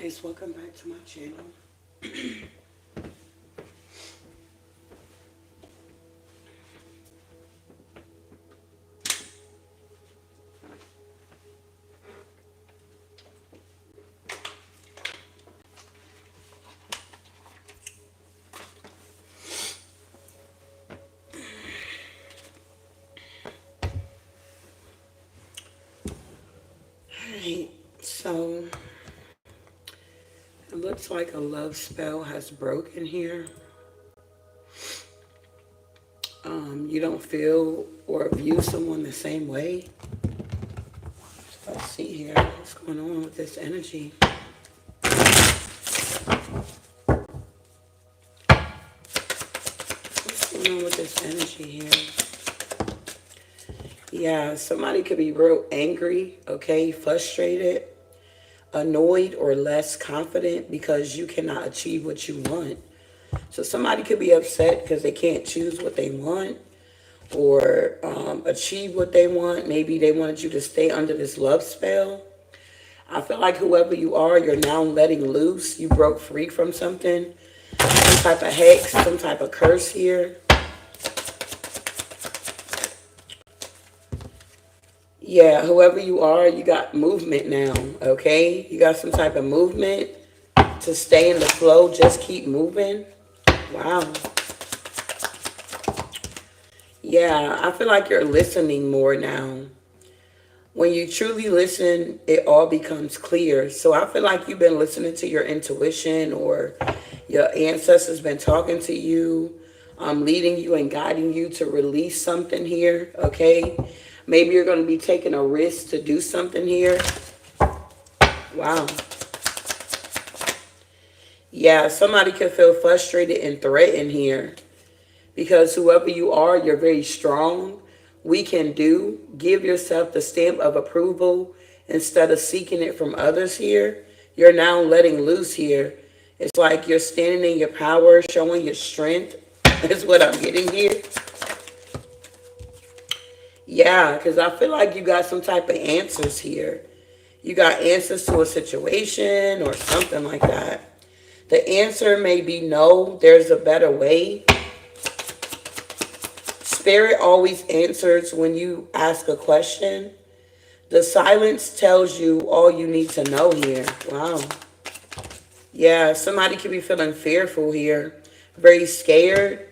guys, welcome back to my channel. Alright, so it looks like a love spell has broken here. You don't feel or view someone the same way. Let's see here. What's going on with this energy? What's going on with this energy here? Yeah, somebody could be real angry, okay, frustrated, annoyed, or less confident because you cannot achieve what you want. So somebody could be upset because they can't choose what they want or achieve what they want. Maybe they wanted you to stay under this love spell. I feel like whoever you are, you're now letting loose. You broke free from something, some type of hex, some type of curse here. Yeah, whoever you are, you got movement now, okay? You got some type of movement to stay in the flow. Just keep moving. Wow. Yeah, I feel like you're listening more now. When you truly listen, it all becomes clear. So I feel like you've been listening to your intuition, or your ancestors been talking to you, leading you and guiding you to release something here, okay? Maybe you're going to be taking a risk to do something here. Wow. Yeah, somebody could feel frustrated and threatened here. Because whoever you are, you're very strong. We can do. Give yourself the stamp of approval instead of seeking it from others here. You're now letting loose here. It's like you're standing in your power, showing your strength. That's what I'm getting here. Yeah, because I feel like you got some type of answers here. You got answers to a situation or something like that. The answer may be no, there's a better way. Spirit always answers when you ask a question. The silence tells you all you need to know here. Wow. Yeah, somebody could be feeling fearful here. Very scared.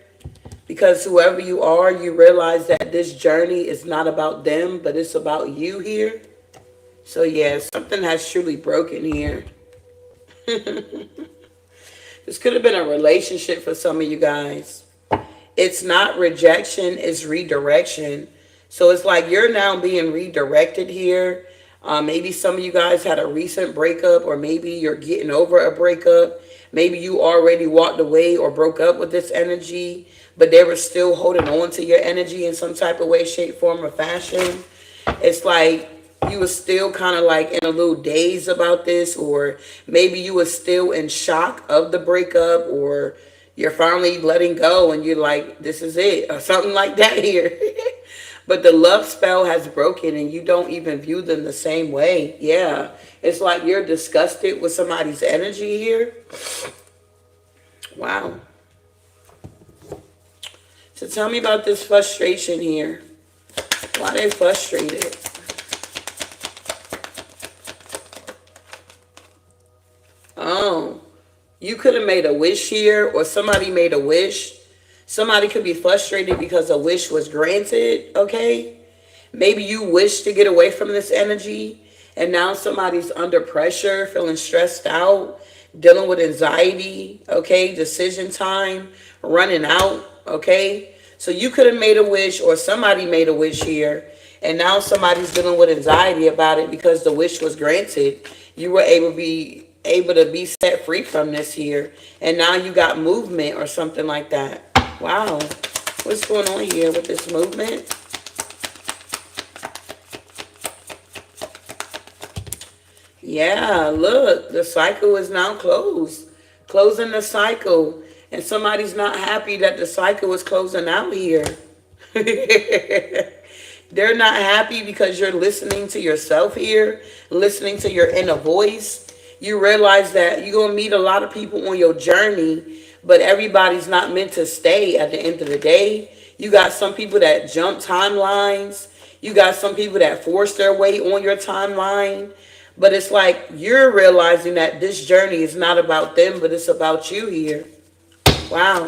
Because whoever you are, you realize that this journey is not about them, but it's about you here. So yeah, something has truly broken here. This could have been a relationship for some of you guys. It's not rejection, it's redirection. So it's like you're now being redirected here. Maybe some of you guys had a recent breakup, or maybe you're getting over a breakup. Maybe you already walked away or broke up with this energy, but they were still holding on to your energy in some type of way, shape, form, or fashion. It's like you were still kind of like in a little daze about this, or maybe you were still in shock of the breakup, or you're finally letting go and you're like, this is it, or something like that here. But the love spell has broken and you don't even view them the same way. Yeah, it's like you're disgusted with somebody's energy here. Wow. So tell me about this frustration here. Why are they frustrated? Oh, you could have made a wish here, or somebody made a wish. Somebody could be frustrated because a wish was granted, okay? Maybe you wish to get away from this energy, and now somebody's under pressure, feeling stressed out, dealing with anxiety, okay? Decision time, running out, okay? So you could have made a wish, or somebody made a wish here, and now somebody's dealing with anxiety about it because the wish was granted. You were able to be set free from this here, and now you got movement or something like that. Wow. What's going on here with this movement? Yeah, look, the cycle is now closed. Closing the cycle. And somebody's not happy that the cycle is closing out here. They're not happy because you're listening to yourself here, listening to your inner voice. You realize that you're going to meet a lot of people on your journey, but everybody's not meant to stay at the end of the day. You got some people that jump timelines. You got some people that force their way on your timeline. But it's like you're realizing that this journey is not about them, but it's about you here. Wow.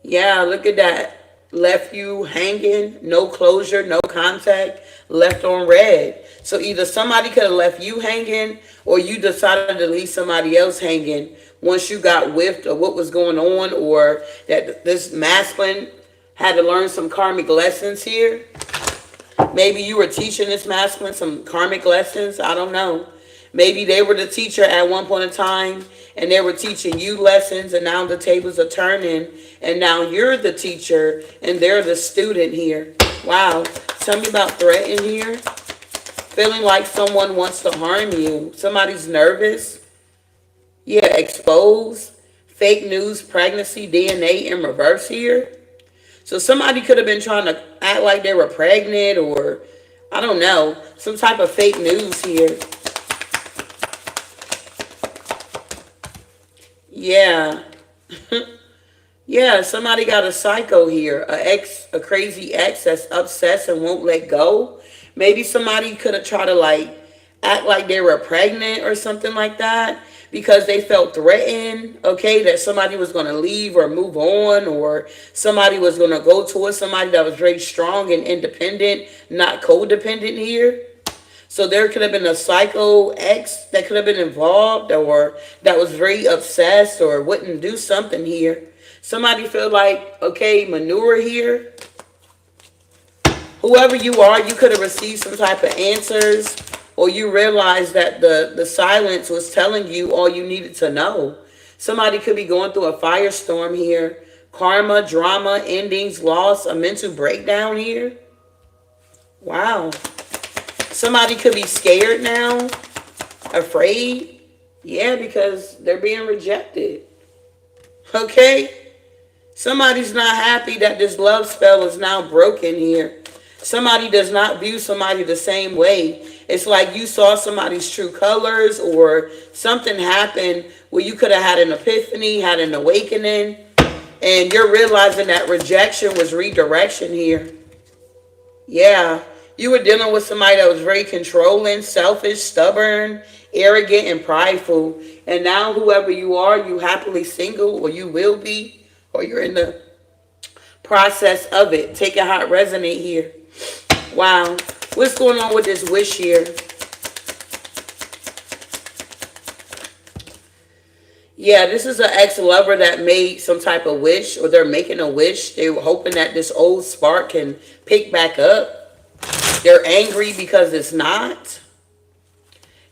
Yeah, look at that. Left you hanging, no closure, no contact, left on red. So either somebody could have left you hanging or you decided to leave somebody else hanging once you got whiffed of what was going on, or that this masculine had to learn some karmic lessons here. Maybe you were teaching this masculine some karmic lessons. I don't know. Maybe they were the teacher at one point in time and they were teaching you lessons, and now the tables are turning and now you're the teacher and they're the student here. Wow. Tell me about threat in here. Feeling like someone wants to harm you. Somebody's nervous. Yeah, exposed. Fake news, pregnancy, DNA in reverse here. So somebody could have been trying to act like they were pregnant, or I don't know, some type of fake news here. Yeah. Yeah, somebody got a psycho here. A crazy ex that's obsessed and won't let go. Maybe somebody could have tried to like act like they were pregnant or something like that because they felt threatened, okay, that somebody was going to leave or move on, or somebody was going to go towards somebody that was very strong and independent, not codependent here. So there could have been a psycho ex that could have been involved, or that was very obsessed or wouldn't do something here. Somebody feel like, okay, manure here. Whoever you are, you could have received some type of answers, or you realized that the silence was telling you all you needed to know. Somebody could be going through a firestorm here. Karma, drama, endings, loss, a mental breakdown here. Wow. Somebody could be scared now, afraid. Yeah, because they're being rejected. Okay? Somebody's not happy that this love spell is now broken here. Somebody does not view somebody the same way. It's like you saw somebody's true colors, or something happened where you could have had an epiphany, had an awakening, and you're realizing that rejection was redirection here. Yeah. You were dealing with somebody that was very controlling, selfish, stubborn, arrogant, and prideful. And now whoever you are, you happily single, or you will be, or you're in the process of it. Take it how it resonate here. Wow. What's going on with this wish here? Yeah, this is an ex-lover that made some type of wish, or they're making a wish. They were hoping that this old spark can pick back up. They're angry because it's not.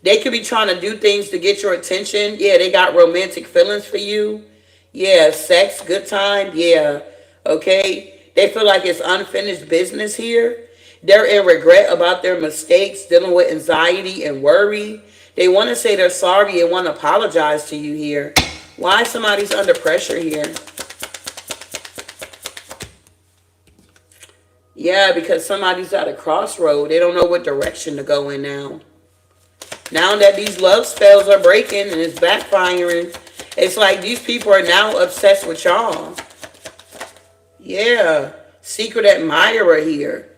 They could be trying to do things to get your attention. Yeah, they got romantic feelings for you. Yeah, sex, good time. Yeah, okay. They feel like it's unfinished business here. They're in regret about their mistakes, dealing with anxiety and worry. They want to say they're sorry and want to apologize to you here. Why somebody's under pressure here? Yeah, because somebody's at a crossroad. They don't know what direction to go in now. Now that these love spells are breaking and it's backfiring, it's like these people are now obsessed with y'all. Yeah, secret admirer here.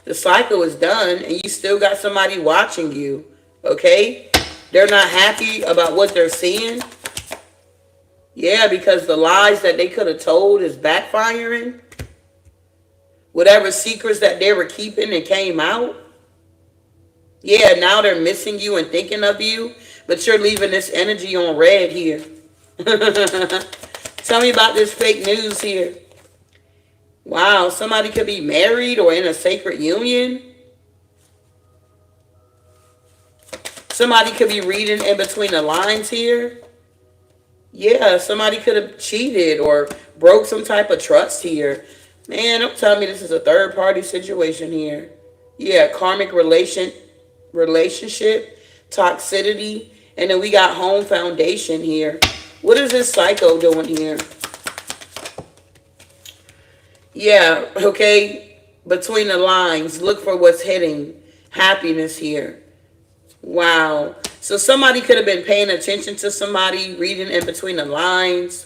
The cycle is done and you still got somebody watching you, okay? They're not happy about what they're seeing. Yeah, because the lies that they could have told is backfiring. Whatever secrets that they were keeping and came out. Yeah, now they're missing you and thinking of you. But you're leaving this energy on red here. Tell me about this fake news here. Wow, somebody could be married or in a sacred union. Somebody could be reading in between the lines here. Yeah, somebody could have cheated or broke some type of trust here. Man, don't tell me this is a third party situation here. Yeah, karmic relationship, toxicity, and then we got home foundation here. What is this psycho doing here? Yeah, okay, between the lines, look for what's hitting. Happiness here. Wow. So somebody could have been paying attention to somebody, reading in between the lines.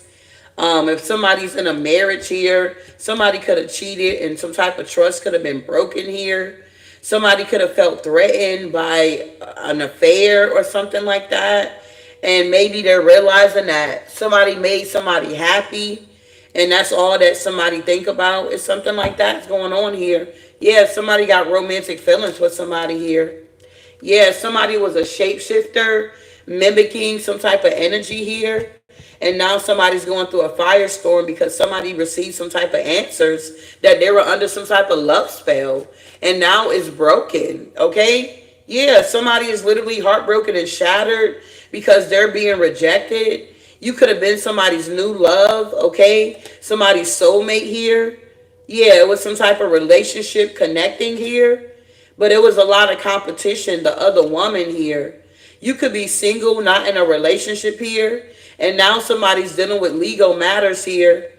If somebody's in a marriage here, somebody could have cheated and some type of trust could have been broken here. Somebody could have felt threatened by an affair or something like that. And maybe they're realizing that somebody made somebody happy. And that's all that somebody think about is something like that's going on here. Yeah, somebody got romantic feelings with somebody here. Yeah, somebody was a shapeshifter mimicking some type of energy here. And now somebody's going through a firestorm because somebody received some type of answers that they were under some type of love spell. And now it's broken. Okay? Yeah, somebody is literally heartbroken and shattered because they're being rejected. You could have been somebody's new love. Okay? Somebody's soulmate here. Yeah, it was some type of relationship connecting here. But it was a lot of competition, the other woman here. You could be single, not in a relationship here. And now somebody's dealing with legal matters here,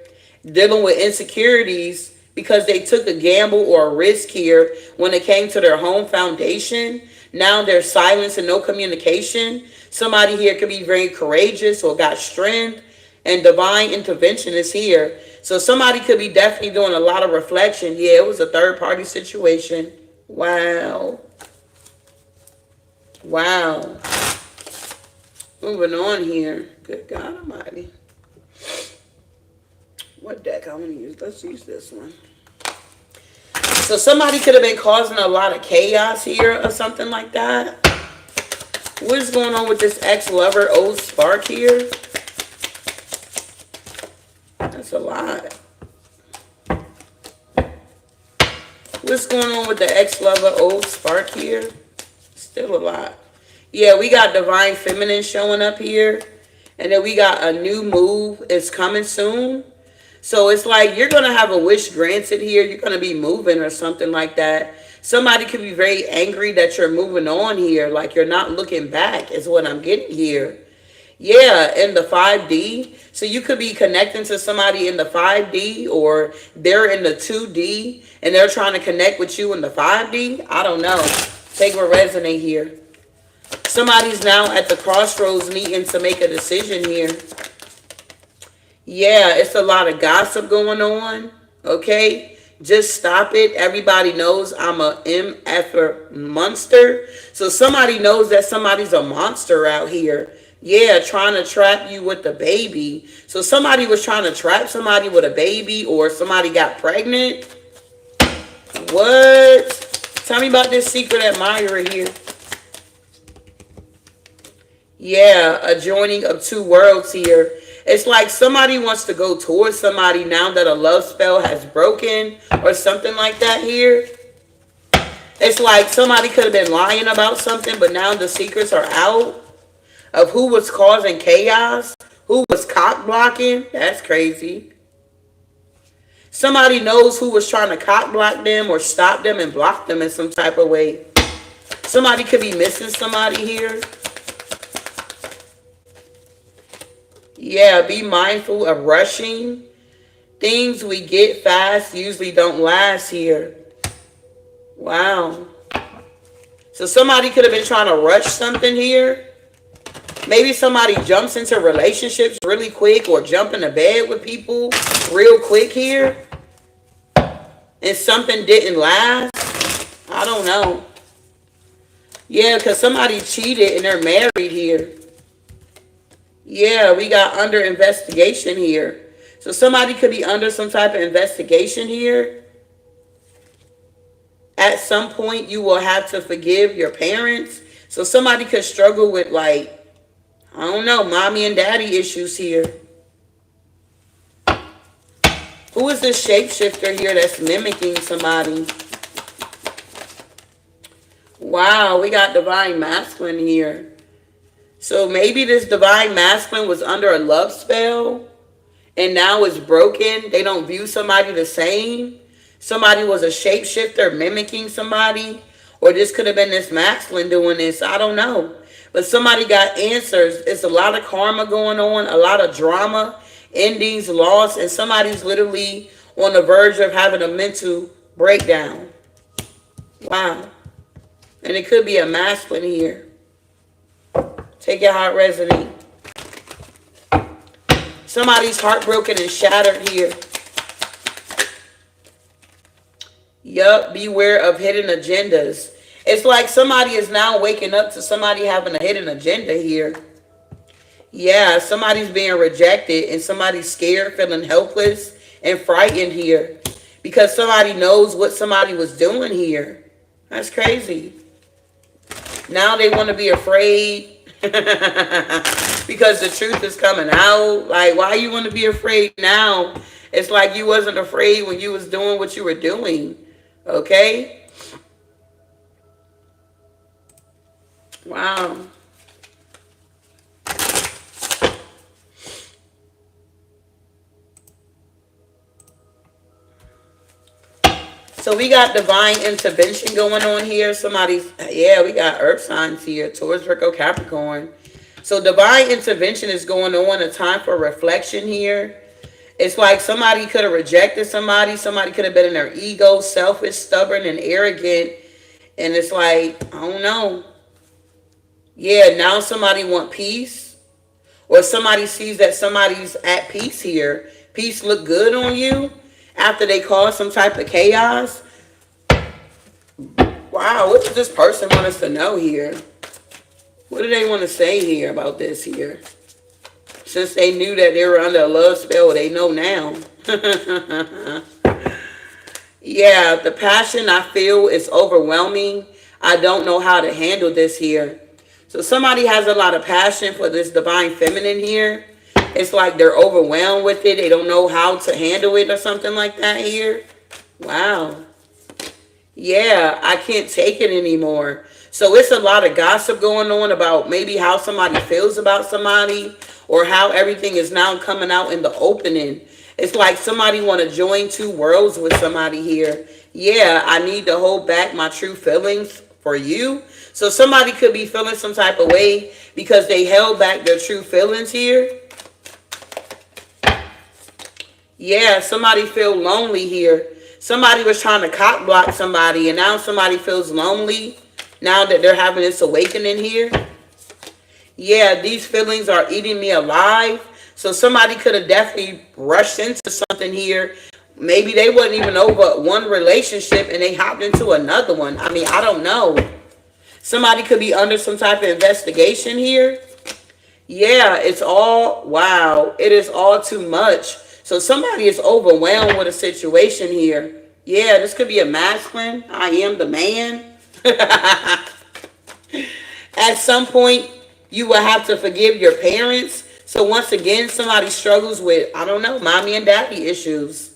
dealing with insecurities because they took a gamble or a risk here when it came to their home foundation. Now there's silence and no communication. Somebody here could be very courageous or got strength, and divine intervention is here. So somebody could be definitely doing a lot of reflection. Yeah, it was a third party situation. Wow. Wow. Moving on here. Good God Almighty. What deck I want to use? Let's use this one. So somebody could have been causing a lot of chaos here or something like that. What is going on with this ex-lover, old spark here? That's a lot. What's going on with the ex-lover, old spark here? Still a lot. Yeah, we got divine feminine showing up here. And then we got a new move. It's coming soon. So it's like you're going to have a wish granted here. You're going to be moving or something like that. Somebody could be very angry that you're moving on here. Like you're not looking back is what I'm getting here. Yeah, in the 5D. So you could be connecting to somebody in the 5D or they're in the 2D and they're trying to connect with you in the 5D. I don't know. Take what resonate here. Somebody's now at the crossroads needing to make a decision here. Yeah, it's a lot of gossip going on. Okay? Just stop it. Everybody knows I'm a MFer monster. So somebody knows that somebody's a monster out here. Yeah, trying to trap you with the baby. So somebody was trying to trap somebody with a baby or somebody got pregnant. What? Tell me about this secret admirer here. Yeah, a joining of two worlds here. It's like somebody wants to go towards somebody now that a love spell has broken or something like that here. It's like somebody could have been lying about something, but now the secrets are out of who was causing chaos, who was cock blocking. That's crazy. Somebody knows who was trying to cock block them or stop them and block them in some type of way. Somebody could be missing somebody here. Yeah, be mindful of rushing. Things we get fast usually don't last here. Wow. So somebody could have been trying to rush something here. Maybe somebody jumps into relationships really quick or jump into bed with people real quick here. And something didn't last. I don't know. Yeah, because somebody cheated and they're married here. Yeah, we got under investigation here. So somebody could be under some type of investigation here. At some point, you will have to forgive your parents. So somebody could struggle with, like, I don't know, mommy and daddy issues here. Who is this shapeshifter here that's mimicking somebody? Wow, we got divine masculine here. So maybe this divine masculine was under a love spell and now it's broken. They don't view somebody the same. Somebody was a shapeshifter mimicking somebody. Or this could have been this masculine doing this. I don't know. But somebody got answers. It's a lot of karma going on. A lot of drama. Endings, loss. And somebody's literally on the verge of having a mental breakdown. Wow. And it could be a masculine here. Take your heart resonate. Somebody's heartbroken and shattered here. Yup, beware of hidden agendas. It's like somebody is now waking up to somebody having a hidden agenda here. Yeah, somebody's being rejected and somebody's scared, feeling helpless and frightened here. Because somebody knows what somebody was doing here. That's crazy. Now they want to be afraid because the truth is coming out. Like, why you want to be afraid now? It's like you wasn't afraid when you was doing what you were doing. Okay? Wow. So we got divine intervention going on here. Somebody's, yeah, we got earth signs here. Taurus, Virgo, Capricorn. So divine intervention is going on. A time for reflection here. It's like somebody could have rejected somebody. Somebody could have been in their ego, selfish, stubborn, and arrogant. And it's like, I don't know. Yeah, now somebody want peace. Or somebody sees that somebody's at peace here. Peace look good on you. After they cause some type of chaos. Wow, what does this person want us to know here? What do they want to say here about this here? Since they knew that they were under a love spell, they know now. Yeah, the passion I feel is overwhelming. I don't know how to handle this here. So somebody has a lot of passion for this divine feminine here. It's like they're overwhelmed with it. They don't know how to handle it or something like that here. Wow. Yeah, I can't take it anymore. So it's a lot of gossip going on about maybe how somebody feels about somebody or how everything is now coming out in the opening. It's like somebody want to join two worlds with somebody here. Yeah, I need to hold back my true feelings for you. So somebody could be feeling some type of way because they held back their true feelings here. Yeah, somebody feel lonely here. Somebody was trying to cock block somebody and now somebody feels lonely now that they're having this awakening here. Yeah, these feelings are eating me alive. So somebody could have definitely rushed into something here. Maybe they wasn't even over one relationship and they hopped into another one. I mean, I don't know. Somebody could be under some type of investigation here. Yeah, it's all, wow, it is all too much. So somebody is overwhelmed with a situation here. Yeah, this could be a masculine. I am the man. At some point, you will have to forgive your parents. So once again, somebody struggles with, I don't know, mommy and daddy issues.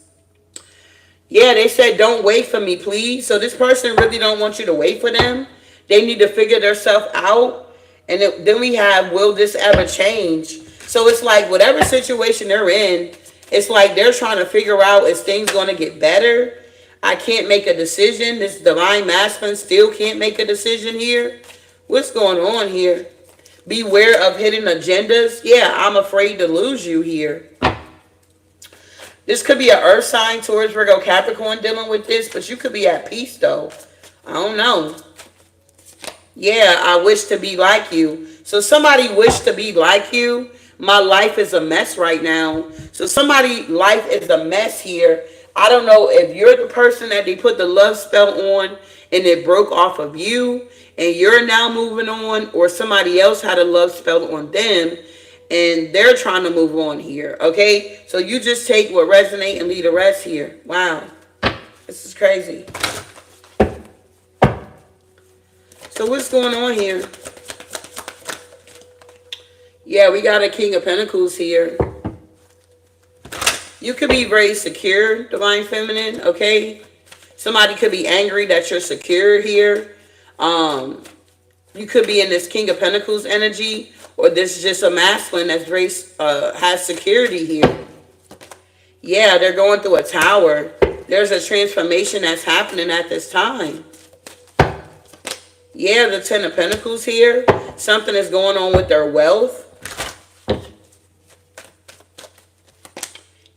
Yeah, they said, don't wait for me, please. So this person really don't want you to wait for them. They need to figure themselves out. And then we have, will this ever change? So it's like whatever situation they're in, it's like they're trying to figure out, is things going to get better? I can't make a decision. This divine masculine still can't make a decision here. What's going on here? Beware of hidden agendas. Yeah, I'm afraid to lose you here. This could be an earth sign, Taurus, Virgo, Capricorn dealing with this, but you could be at peace though. I don't know. Yeah, I wish to be like you. So somebody wish to be like you. My life is a mess right now. So somebody's life is a mess here. I don't know if you're the person that they put the love spell on and it broke off of you and you're now moving on, or somebody else had a love spell on them and they're trying to move on here. Okay, so you just take what resonates and leave the rest here. Wow, this is crazy. So what's going on here? Yeah, we got a King of Pentacles here. You could be very secure, divine feminine, okay? Somebody could be angry that you're secure here. You could be in this King of Pentacles energy, or this is just a masculine that's very has security here. Yeah, they're going through a tower. There's a transformation that's happening at this time. Yeah, the Ten of Pentacles here. Something is going on with their wealth.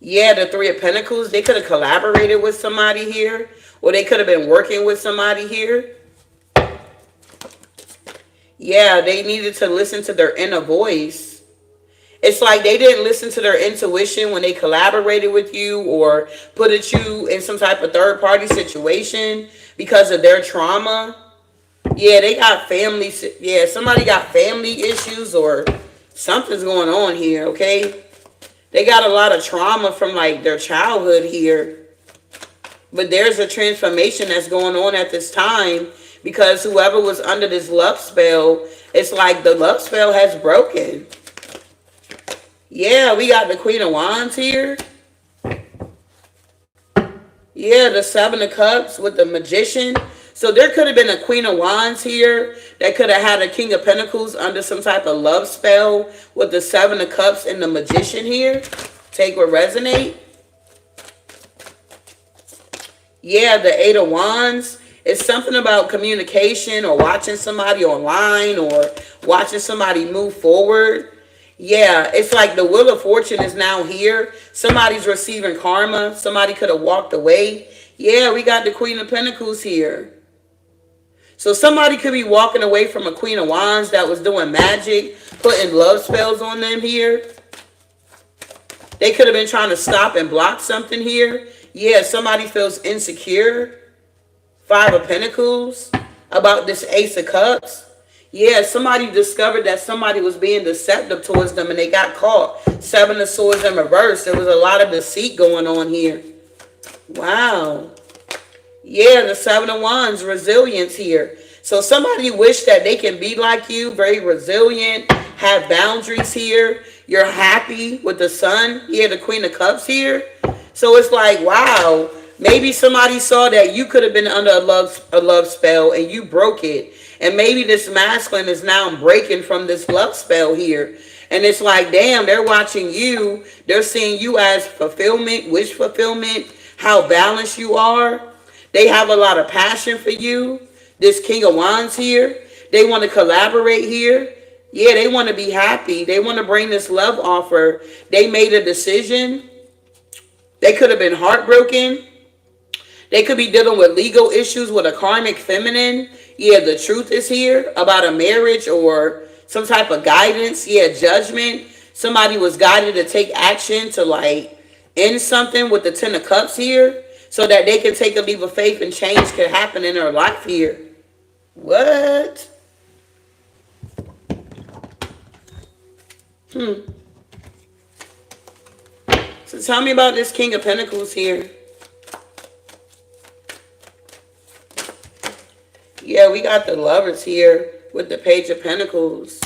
Yeah, the Three of Pentacles. They could have collaborated with somebody here. Or they could have been working with somebody here. Yeah, they needed to listen to their inner voice. It's like they didn't listen to their intuition when they collaborated with you or put you in some type of third party situation because of their trauma. Yeah, they got family. Yeah, somebody got family issues or something's going on here, okay? They got a lot of trauma from like their childhood here. But there's a transformation that's going on at this time because whoever was under this love spell, it's like the love spell has broken. Yeah, we got the Queen of Wands here. Yeah, the Seven of Cups with the Magician. So there could have been a Queen of Wands here that could have had a King of Pentacles under some type of love spell with the Seven of Cups and the Magician here. Take what resonate. Yeah, the Eight of Wands. It's something about communication or watching somebody online or watching somebody move forward. Yeah, it's like the Wheel of Fortune is now here. Somebody's receiving karma. Somebody could have walked away. Yeah, we got the Queen of Pentacles here. So somebody could be walking away from a Queen of Wands that was doing magic, putting love spells on them here. They could have been trying to stop and block something here. Yeah, somebody feels insecure. Five of Pentacles about this Ace of Cups. Yeah, somebody discovered that somebody was being deceptive towards them and they got caught. Seven of Swords in reverse. There was a lot of deceit going on here. Wow. Yeah, the Seven of Wands, resilience here. So somebody wished that they can be like you, very resilient, have boundaries here. You're happy with the Sun. Yeah, the Queen of Cups here. So it's like, wow, maybe somebody saw that you could have been under a love spell and you broke it. And maybe this masculine is now breaking from this love spell here. And it's like, damn, they're watching you. They're seeing you as fulfillment, wish fulfillment, how balanced you are. They have a lot of passion for you. This King of Wands here. They want to collaborate here. Yeah, they want to be happy. They want to bring this love offer. They made a decision. They could have been heartbroken. They could be dealing with legal issues with a karmic feminine. Yeah, the truth is here about a marriage or some type of guidance. Yeah, judgment. Somebody was guided to take action to like end something with the Ten of Cups here so that they can take a leap of faith and change could happen in their life here. What? So tell me about this King of Pentacles here. Yeah, we got the Lovers here with the Page of Pentacles.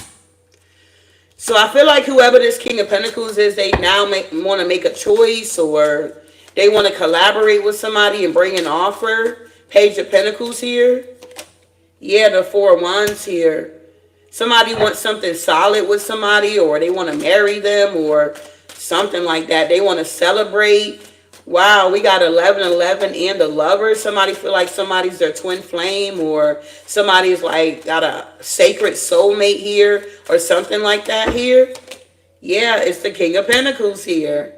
So I feel like whoever this King of Pentacles is, they now want to make a choice or they want to collaborate with somebody and bring an offer. Page of Pentacles here. Yeah, the Four of Wands here. Somebody wants something solid with somebody or they want to marry them or something like that. They want to celebrate. Wow, we got 1111 and the Lovers. Somebody feel like somebody's their twin flame or somebody's like got a sacred soulmate here or something like that here. Yeah, it's the King of Pentacles here.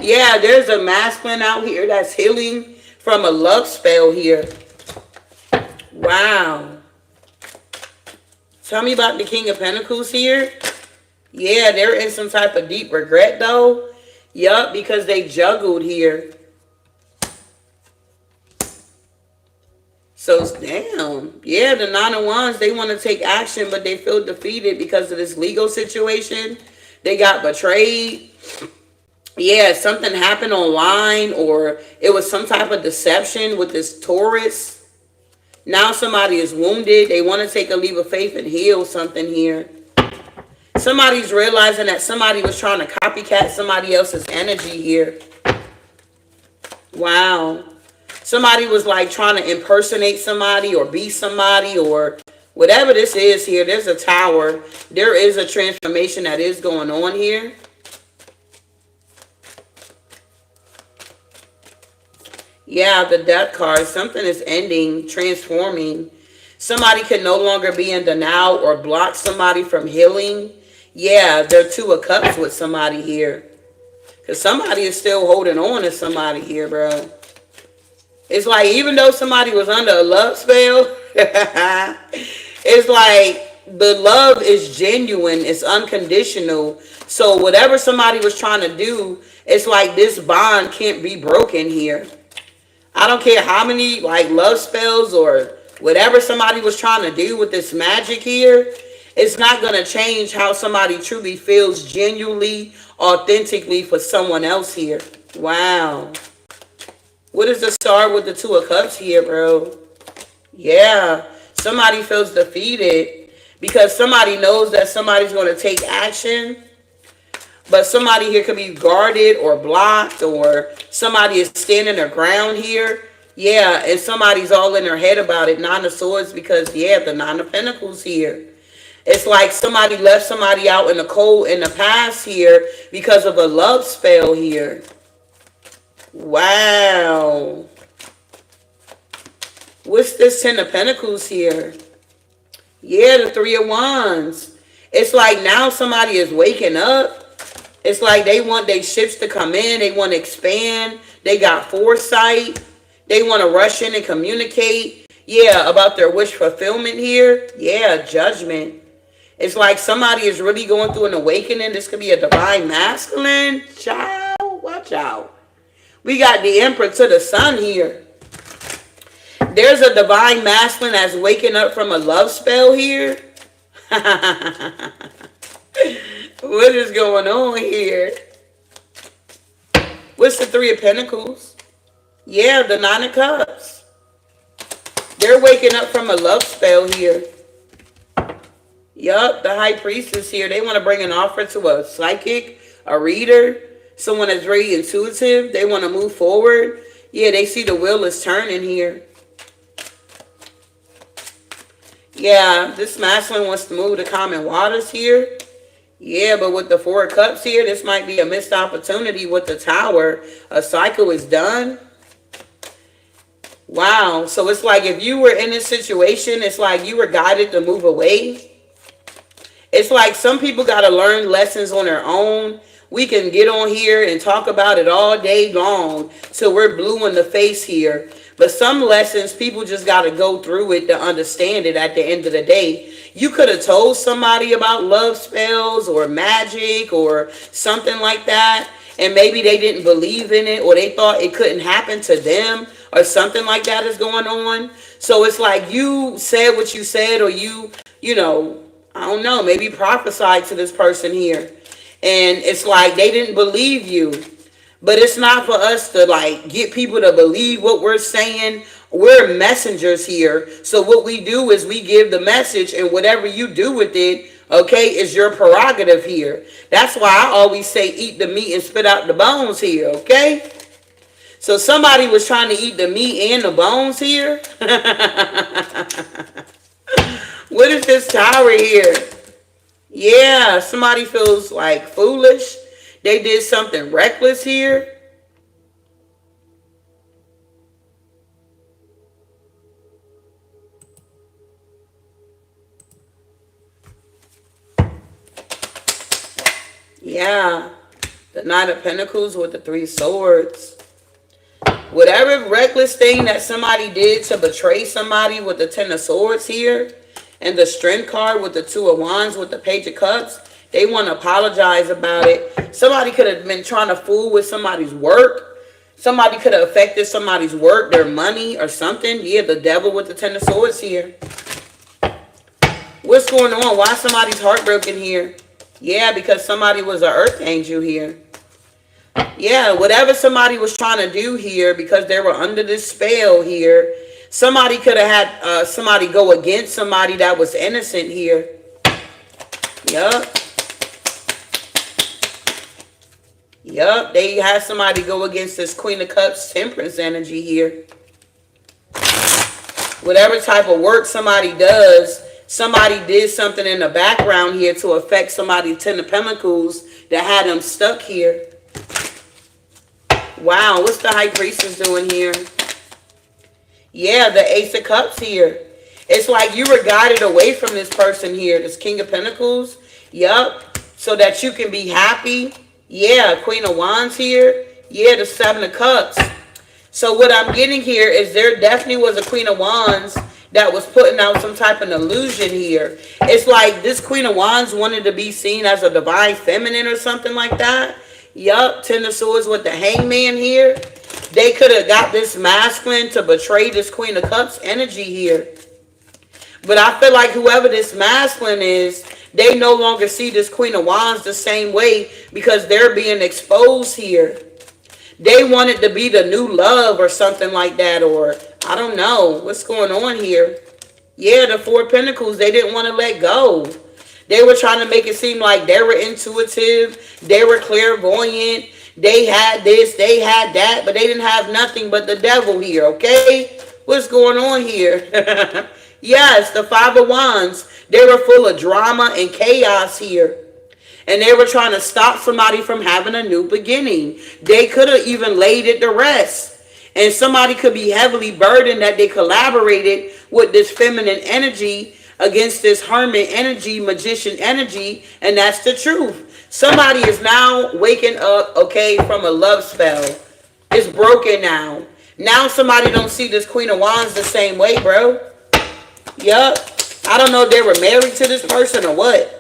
Yeah, there's a masculine out here that's healing from a love spell here. Wow. Tell me about the King of Pentacles here. Yeah, they're in some type of deep regret though. Yup, because they juggled here. So, damn. Yeah, the Nine of Wands, they want to take action, but they feel defeated because of this legal situation. They got betrayed. Yeah, something happened online or it was some type of deception with this Taurus. Now somebody is wounded. They want to take a leap of faith and heal something here. Somebody's realizing that somebody was trying to copycat somebody else's energy here. Wow. Somebody was like trying to impersonate somebody or be somebody or whatever this is here. There's a tower. There is a transformation that is going on here. Yeah, the Death card. Something is ending, transforming. Somebody can no longer be in denial or block somebody from healing. Yeah, they're Two of Cups with somebody here. Because somebody is still holding on to somebody here, bro. It's like even though somebody was under a love spell, It's like the love is genuine, it's unconditional. So whatever somebody was trying to do, it's like this bond can't be broken here. I don't care how many like love spells or whatever somebody was trying to do with this magic here. It's not going to change how somebody truly feels genuinely, authentically for someone else here. Wow. What is the star with the Two of Cups here, bro? Yeah. Somebody feels defeated because somebody knows that somebody's going to take action. But somebody here could be guarded or blocked, or somebody is standing their ground here. Yeah, and somebody's all in their head about it. Nine of Swords, because, yeah, the Nine of Pentacles here. It's like somebody left somebody out in the cold in the past here because of a love spell here. Wow. What's this Ten of Pentacles here? Yeah, the Three of Wands. It's like now somebody is waking up. It's like they want their ships to come in. They want to expand. They got foresight. They want to rush in and communicate. Yeah, about their wish fulfillment here. Yeah, Judgment. It's like somebody is really going through an awakening. This could be a divine masculine. Child, watch out. We got the Emperor to the Sun here. There's a divine masculine that's waking up from a love spell here. What is going on here? What's the Three of Pentacles? Yeah, the Nine of Cups. They're waking up from a love spell here. Yup, the High Priestess here. They want to bring an offer to a psychic, a reader, someone that's very intuitive. They want to move forward. Yeah, they see the wheel is turning here. Yeah, this masculine wants to move to common waters here. Yeah, but with the Four of Cups here, this might be a missed opportunity with the Tower. A cycle is done. Wow. So it's like if you were in this situation, it's like you were guided to move away. It's like some people got to learn lessons on their own. We can get on here and talk about it all day long till we're blue in the face here. But some lessons, people just got to go through it to understand it at the end of the day. You could have told somebody about love spells or magic or something like that, and maybe they didn't believe in it, or they thought it couldn't happen to them, or something like that is going on. So it's like you said what you said, or you know, I don't know, maybe prophesied to this person here. And it's like they didn't believe you. But it's not for us to like get people to believe what we're saying. We're messengers here. So what we do is we give the message, and whatever you do with it, okay, is your prerogative here. That's why I always say eat the meat and spit out the bones here, okay? So somebody was trying to eat the meat and the bones here. What is this Tower here? Yeah, somebody feels like foolish. They did something reckless here. Yeah, the Knight of Pentacles with the Three Swords. Whatever reckless thing that somebody did to betray somebody with the Ten of Swords here, and the Strength card with the Two of Wands with the Page of Cups, they want to apologize about it. Somebody could have been trying to fool with somebody's work. Somebody could have affected somebody's work, their money, or something. Yeah, the Devil with the Ten of Swords here. What's going on? Why somebody's heartbroken here? Yeah, because somebody was an earth angel here. Yeah, whatever somebody was trying to do here, because they were under this spell here, somebody could have had somebody go against somebody that was innocent here. Yup. Yup, they had somebody go against this Queen of Cups Temperance energy here. Whatever type of work somebody does, somebody did something in the background here to affect somebody's Ten of Pentacles that had them stuck here. Wow, what's the High Priestess doing here? Yeah, the Ace of Cups here. It's like you were guided away from this person here, this King of Pentacles. Yup, so that you can be happy. Yeah, Queen of Wands here. Yeah, the Seven of Cups. So what I'm getting here is there definitely was a Queen of Wands that was putting out some type of illusion here. It's like this Queen of Wands wanted to be seen as a divine feminine or something like that. Yup, Ten of Swords with the Hangman here. They could have got this masculine to betray this Queen of Cups energy here. But I feel like whoever this masculine is, they no longer see this Queen of Wands the same way because they're being exposed here. They want it to be the new love or something like that, or I don't know what's going on here. Yeah, the Four of Pentacles, they didn't want to let go. They were trying to make it seem like they were intuitive, they were clairvoyant, they had this, they had that, but they didn't have nothing but the devil here, okay? What's going on here? Yes, the Five of Wands, they were full of drama and chaos here. And they were trying to stop somebody from having a new beginning. They could have even laid it to rest. And somebody could be heavily burdened that they collaborated with this feminine energy against this hermit energy, magician energy, and that's the truth. Somebody is now waking up, okay, from a love spell. It's broken now. Now somebody don't see this Queen of Wands the same way, bro. Yup. I don't know if they were married to this person or what.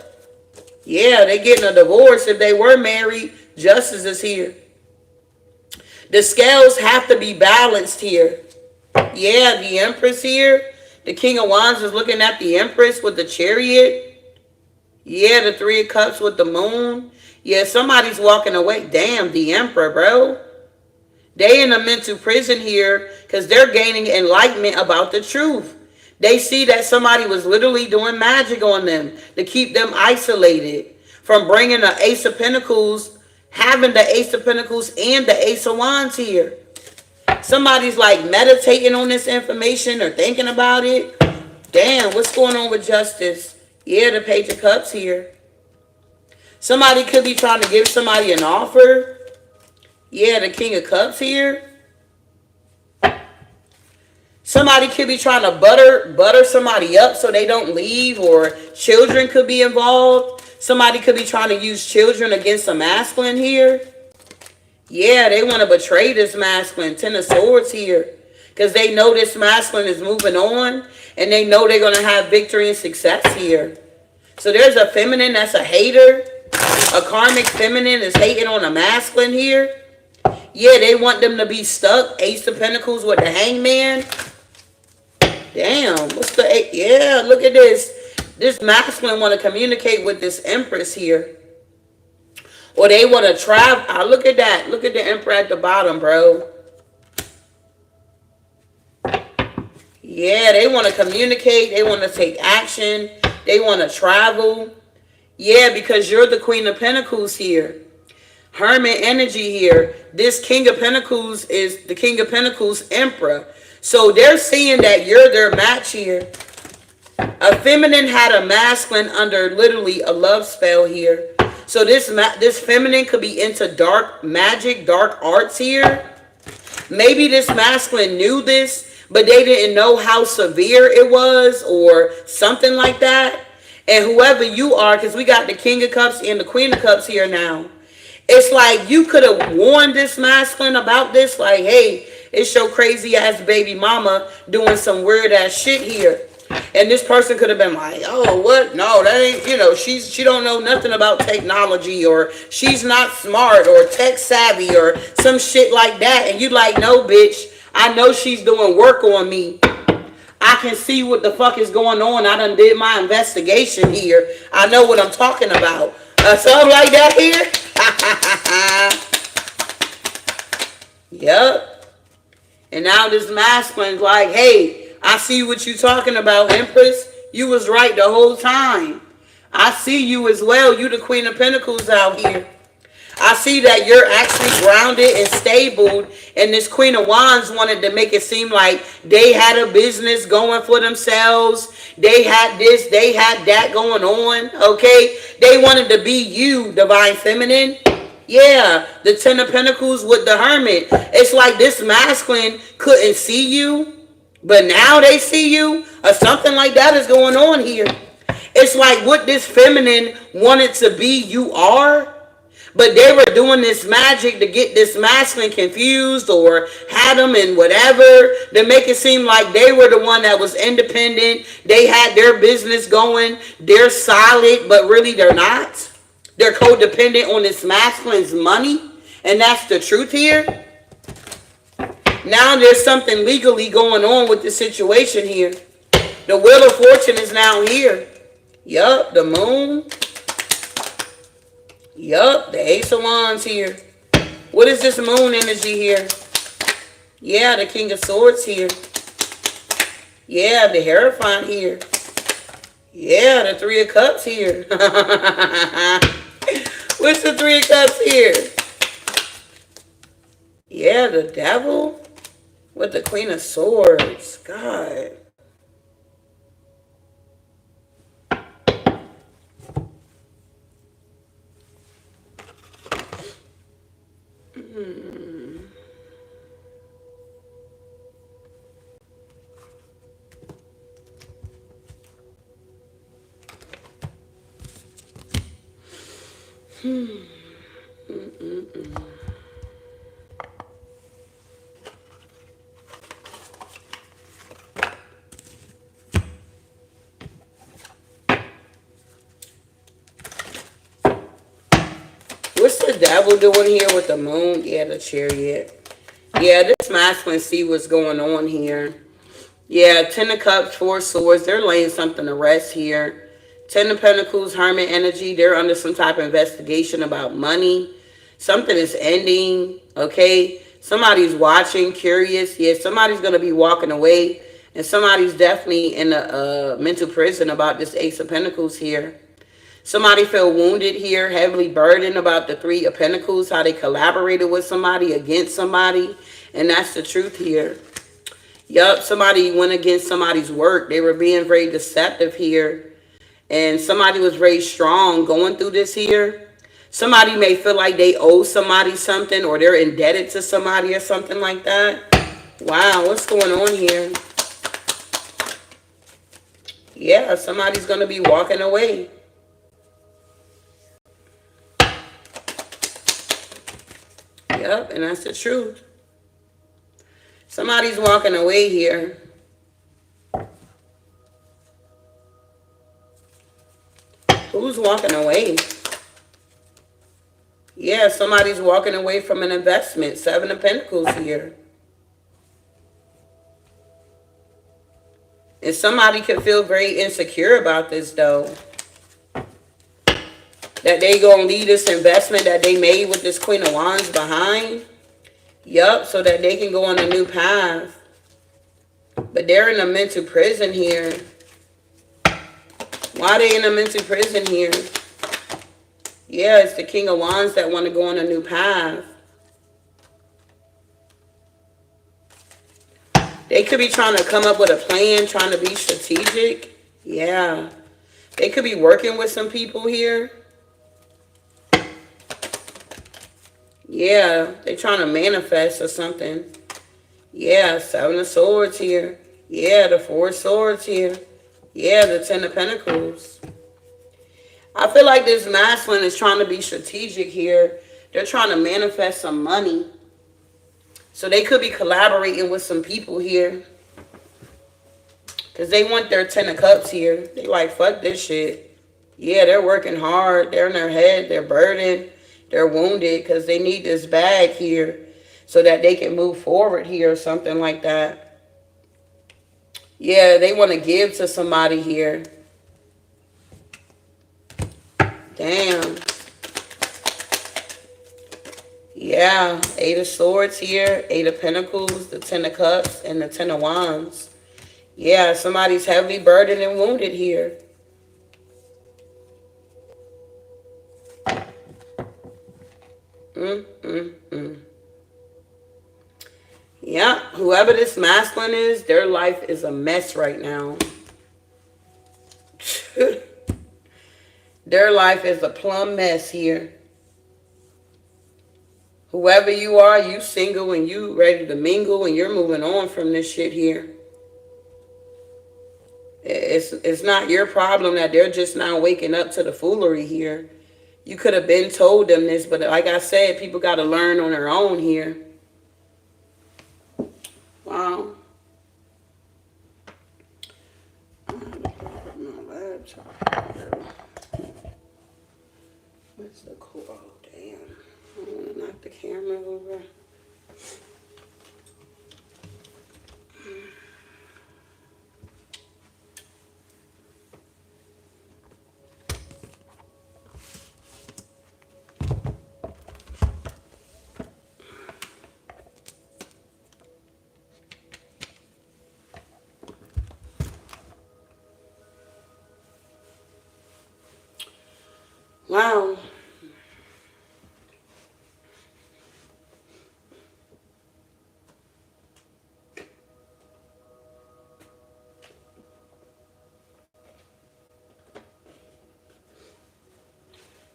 Yeah, they getting a divorce. If they were married, justice is here. The scales have to be balanced here. Yeah, the Empress here. The King of Wands is looking at the Empress with the Chariot. Yeah, the Three of Cups with the Moon. Yeah, somebody's walking away. Damn, the Emperor, bro. They in a mental prison here because they're gaining enlightenment about the truth. They see that somebody was literally doing magic on them to keep them isolated from bringing the Ace of Pentacles, having the Ace of Pentacles and the Ace of Wands here. Somebody's like meditating on this information or thinking about it. Damn, what's going on with justice? Yeah, the Page of Cups here. Somebody could be trying to give somebody an offer. Yeah, the King of Cups here. Somebody could be trying to butter somebody up so they don't leave, or children could be involved. Somebody could be trying to use children against a masculine here. Yeah, they want to betray this masculine. Ten of Swords here. Because they know this masculine is moving on. And they know they're going to have victory and success here. So there's a feminine that's a hater. A karmic feminine is hating on a masculine here. Yeah, they want them to be stuck. Ace of Pentacles with the Hangman. Damn, what's the eight? Yeah, look at this. This masculine want to communicate with this Empress here. Or they want to travel. Ah, look at that. Look at the Emperor at the bottom, bro. Yeah, they want to communicate. They want to take action. They want to travel. Yeah, because you're the Queen of Pentacles here. Hermit energy here. This King of Pentacles is the King of Pentacles Emperor. So they're seeing that you're their match here. A feminine had a masculine under literally a love spell here. So this feminine could be into dark magic, dark arts here. Maybe this masculine knew this, but they didn't know how severe it was or something like that. And whoever you are, because we got the King of Cups and the Queen of Cups here now. It's like you could have warned this masculine about this. Like, hey, it's your crazy ass baby mama doing some weird ass shit here. And this person could have been like, oh, what? No, that ain't, you know, she don't know nothing about technology, or she's not smart or tech savvy or some shit like that. And you like, no, bitch, I know she's doing work on me. I can see what the fuck is going on. I done did my investigation here. I know what I'm talking about. Something like that here. Yep. And now this masculine's like, hey, I see what you talking about, Empress. You was right the whole time. I see you as well. You the Queen of Pentacles out here. I see that you're actually grounded and stable. And this Queen of Wands wanted to make it seem like they had a business going for themselves. They had this, they had that going on. Okay? They wanted to be you, Divine Feminine. Yeah, the Ten of Pentacles with the Hermit. It's like this masculine couldn't see you, but now they see you, or something like that is going on here. It's like what this feminine wanted to be, you are. But they were doing this magic to get this masculine confused or had them in whatever, to make it seem like they were the one that was independent. They had their business going. They're solid, but really they're not. They're codependent on this masculine's money. And that's the truth here. Now there's something legally going on with the situation here. The Wheel of Fortune is now here. Yup, the Moon. Yup, the Ace of Wands here. What is this Moon energy here? Yeah, the King of Swords here. Yeah, the Hierophant here. Yeah, the Three of Cups here. What's the Three of Cups here? Yeah, the Devil with the Queen of Swords. God. What's the Devil doing here with the Moon? Yeah, the Chariot. Yeah, this masculine see what's going on here. Yeah, Ten of Cups, Four of Swords. They're laying something to rest here. Ten of Pentacles, Hermit energy. They're under some type of investigation about money. Something is ending, okay? Somebody's watching, curious. Yeah, somebody's going to be walking away. And somebody's definitely in a mental prison about this Ace of Pentacles here. Somebody felt wounded here, heavily burdened about the Three of Pentacles, how they collaborated with somebody against somebody. And that's the truth here. Yup, somebody went against somebody's work. They were being very deceptive here. And somebody was very strong going through this here. Somebody may feel like they owe somebody something, or they're indebted to somebody or something like that. Wow, what's going on here? Yeah, somebody's going to be walking away. Yep, and that's the truth. Somebody's walking away here. Who's walking away? Yeah, somebody's walking away from an investment. Seven of Pentacles here. And somebody could feel very insecure about this, though. That they gonna leave this investment that they made with this Queen of Wands behind. Yup, so that they can go on a new path. But they're in a mental prison here. Why are they in a mental prison here? Yeah, it's the King of Wands that want to go on a new path. They could be trying to come up with a plan, trying to be strategic. Yeah. They could be working with some people here. Yeah, they're trying to manifest or something. Yeah, Seven of Swords here. Yeah, the Four of Swords here. Yeah, the Ten of Pentacles. I feel like this masculine is trying to be strategic here. They're trying to manifest some money. So they could be collaborating with some people here. Because they want their Ten of Cups here. They like, fuck this shit. Yeah, they're working hard. They're in their head. They're burdened. They're wounded because they need this bag here so that they can move forward here or something like that. Yeah, they want to give to somebody here. Damn. Yeah, Eight of Swords here, Eight of Pentacles, the Ten of Cups, and the Ten of Wands. Yeah, somebody's heavily burdened and wounded here. Yeah, whoever this masculine is, their life is a mess right now. Their life is a plumb mess here. Whoever you are, you single and you ready to mingle and you're moving on from this shit here. It's not your problem that they're just now waking up to the foolery here. You could have been told them this, but like I said, people got to learn on their own here. Wow. Where's the cool? Oh, damn. I don't want to knock the camera over. Wow.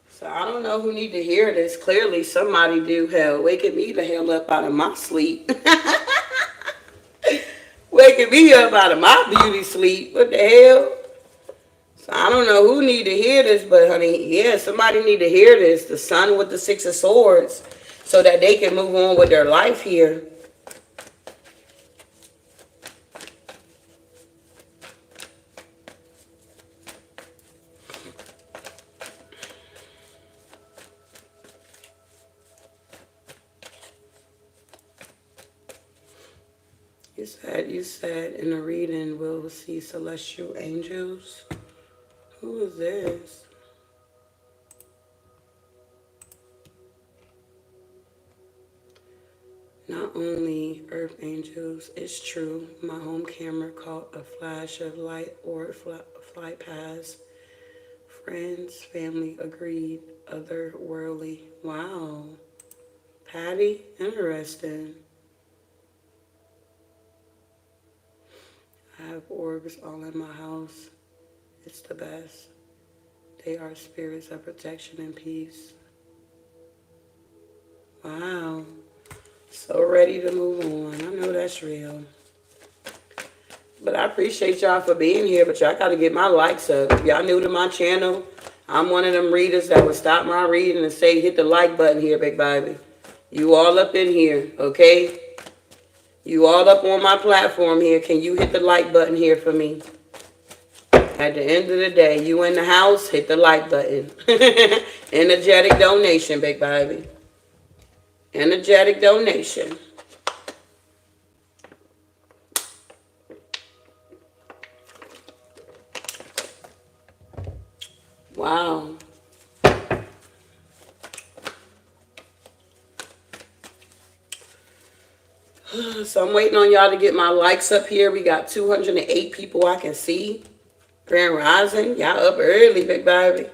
So I don't know who need to hear this. Clearly somebody do. Hell, waking me the hell up out of my sleep. Waking me up out of my beauty sleep. What the hell? So I don't know who need to hear this, but honey, yeah, somebody need to hear this. The Sun with the Six of Swords, so that they can move on with their life here. You said in the reading, we'll see celestial angels. Who is this? Not only earth angels, it's true. My home camera caught a flash of light or flight past. Friends, family agreed. Otherworldly. Wow. Patty, interesting. I have orbs all in my house. It's the best. They are spirits of protection and peace. Wow. So ready to move on. I know that's real. But I appreciate y'all for being here, but y'all got to get my likes up. If y'all new to my channel, I'm one of them readers that would stop my reading and say, hit the like button here, big baby. You all up in here, okay? You all up on my platform here. Can you hit the like button here for me? At the end of the day, you in the house, hit the like button. Energetic donation, big baby. Energetic donation. Wow. So I'm waiting on y'all to get my likes up here. We got 208 people I can see. Grand Rising. Y'all up early, big baby.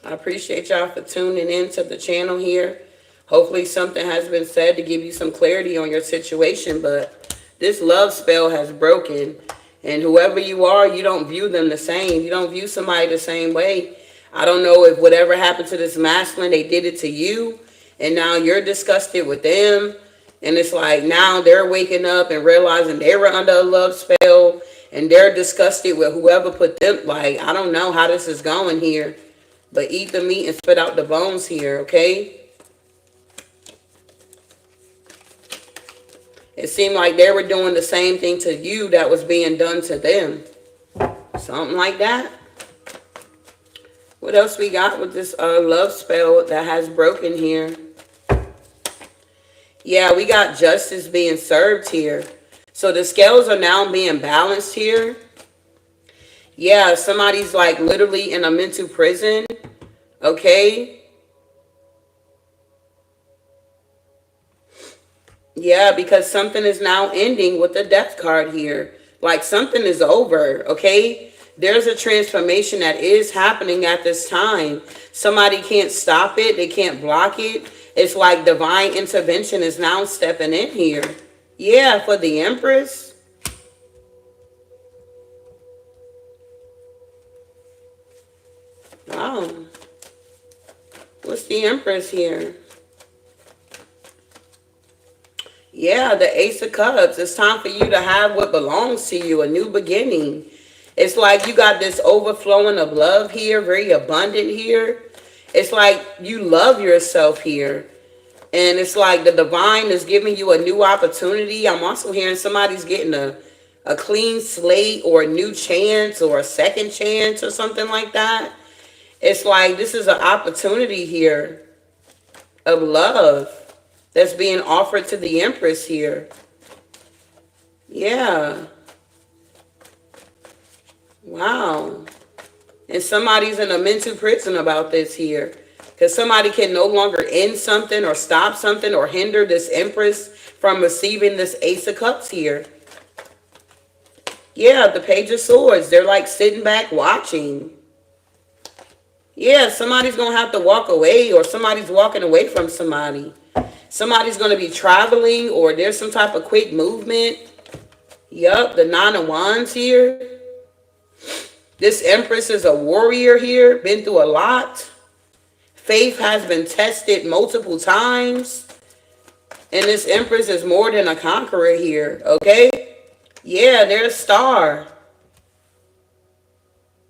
I appreciate y'all for tuning in to the channel here. Hopefully something has been said to give you some clarity on your situation. But this love spell has broken. And whoever you are, you don't view them the same. You don't view somebody the same way. I don't know if whatever happened to this masculine, they did it to you. And now you're disgusted with them. And it's like now they're waking up and realizing they were under a love spell. And they're disgusted with whoever put them. Like, I don't know how this is going here. But eat the meat and spit out the bones here, okay? It seemed like they were doing the same thing to you that was being done to them. Something like that. What else we got with this love spell that has broken here? Yeah, we got justice being served here. So the scales are now being balanced here. Yeah, somebody's like literally in a mental prison. Okay. Yeah, because something is now ending with the death card here. Like something is over, okay? There's a transformation that is happening at this time. Somebody can't stop it. They can't block it. It's like divine intervention is now stepping in here. Yeah, for the Empress. Wow. What's the Empress here? Yeah, the Ace of Cups. It's time for you to have what belongs to you, a new beginning. It's like you got this overflowing of love here, very abundant here. It's like you love yourself here. And it's like the divine is giving you a new opportunity. I'm also hearing somebody's getting a clean slate or a new chance or a second chance or something like that. It's like this is an opportunity here of love that's being offered to the Empress here. Yeah. Wow. And somebody's in a mental prison about this here. Because somebody can no longer end something or stop something or hinder this Empress from receiving this Ace of Cups here. Yeah, the Page of Swords. They're like sitting back watching. Yeah, somebody's going to have to walk away, or somebody's walking away from somebody. Somebody's going to be traveling, or there's some type of quick movement. Yup, the Nine of Wands here. This Empress is a warrior here, been through a lot. Faith has been tested multiple times. And this Empress is more than a conqueror here, okay? Yeah, there's a Star.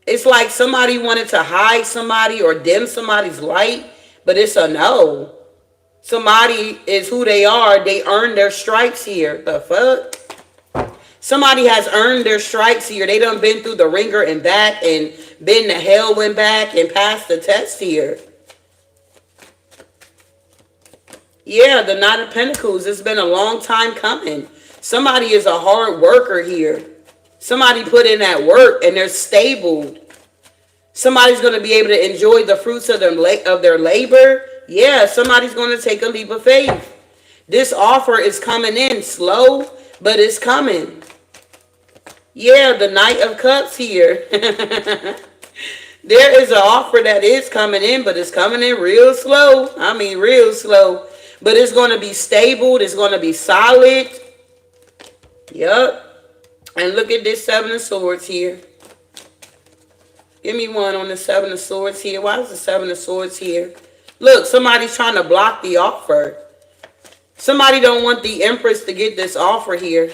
It's like somebody wanted to hide somebody or dim somebody's light, but it's a no. Somebody is who they are. They earned their stripes here. The fuck? Somebody has earned their stripes here. They done been through the ringer and back and been to hell and back and passed the test here. Yeah, the Knight of Pentacles. It's been a long time coming. Somebody is a hard worker here. Somebody put in that work and they're stable. Somebody's going to be able to enjoy the fruits of their labor. Yeah, somebody's going to take a leap of faith. This offer is coming in slow, but it's coming. Yeah, the Knight of Cups here. There is an offer that is coming in, but it's coming in real slow. I mean, real slow. But it's going to be stable. It's going to be solid. Yup. And look at this Seven of Swords here. Give me one on the Seven of Swords here. Why is the Seven of Swords here? Look, somebody's trying to block the offer. Somebody don't want the Empress to get this offer here.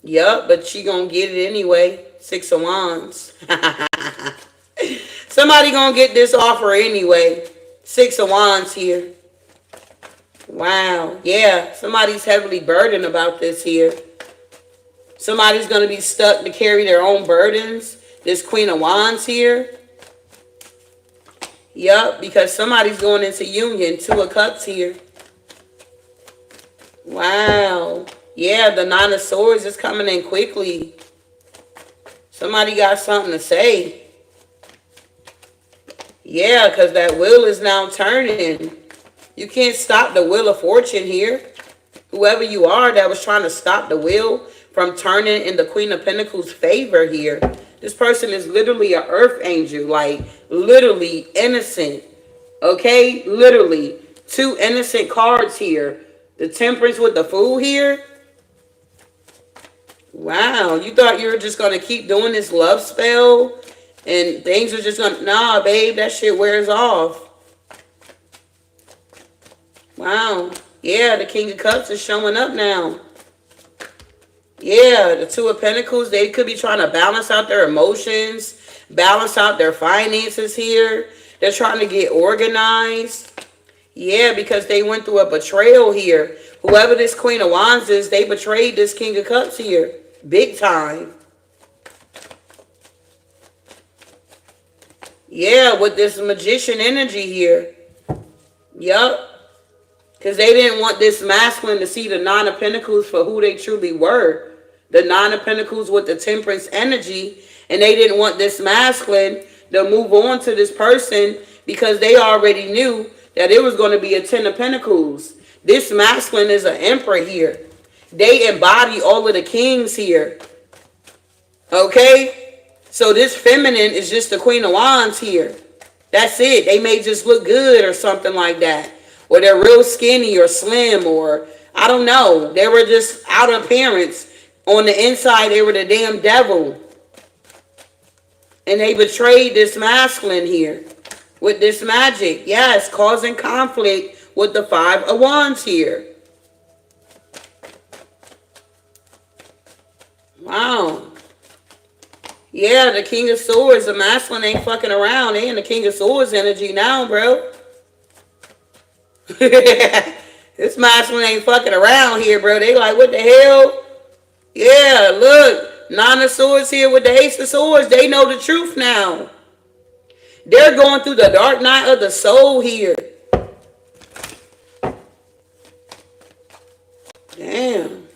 Yup, but she gonna get it anyway. Six of Wands. Somebody gonna get this offer anyway. Six of Wands here. Wow. Yeah, somebody's heavily burdened about this here. Somebody's going to be stuck to carry their own burdens. This Queen of Wands here. Yup, because somebody's going into union. Two of Cups here. Wow. Yeah, the Nine of Swords is coming in quickly. Somebody got something to say. Yeah, because that wheel is now turning. You can't stop the wheel of fortune here. Whoever you are that was trying to stop the wheel from turning in the Queen of Pentacles' favor here. This person is literally an earth angel. Like, literally innocent. Okay? Literally. Two innocent cards here. The Temperance with the Fool here. Wow. You thought you were just going to keep doing this love spell? And things are just going to... Nah, babe. That shit wears off. Wow. Yeah, the King of Cups is showing up now. Yeah, the Two of Pentacles, they could be trying to balance out their emotions, balance out their finances here. They're trying to get organized. Yeah, because they went through a betrayal here. Whoever this Queen of Wands is, they betrayed this King of Cups here. Big time. Yeah, with this Magician energy here. Yup. Because they didn't want this masculine to see the Nine of Pentacles for who they truly were. The Nine of Pentacles with the Temperance energy. And they didn't want this masculine to move on to this person because they already knew that it was going to be a Ten of Pentacles. This masculine is an emperor here. They embody all of the kings here. Okay? So this feminine is just the Queen of Wands here. That's it. They may just look good or something like that. Or they're real skinny or slim, or I don't know. They were just outer appearance. On the inside, they were the damn devil. And they betrayed this masculine here with this magic. Yes, causing conflict with the Five of Wands here. Wow. Yeah, the King of Swords, the masculine ain't fucking around. They in the King of Swords energy now, bro. This masculine ain't fucking around here, bro. They like, what the hell? Yeah, look. Nine of Swords here with the Ace of Swords. They know the truth now. They're going through the dark night of the soul here. Damn.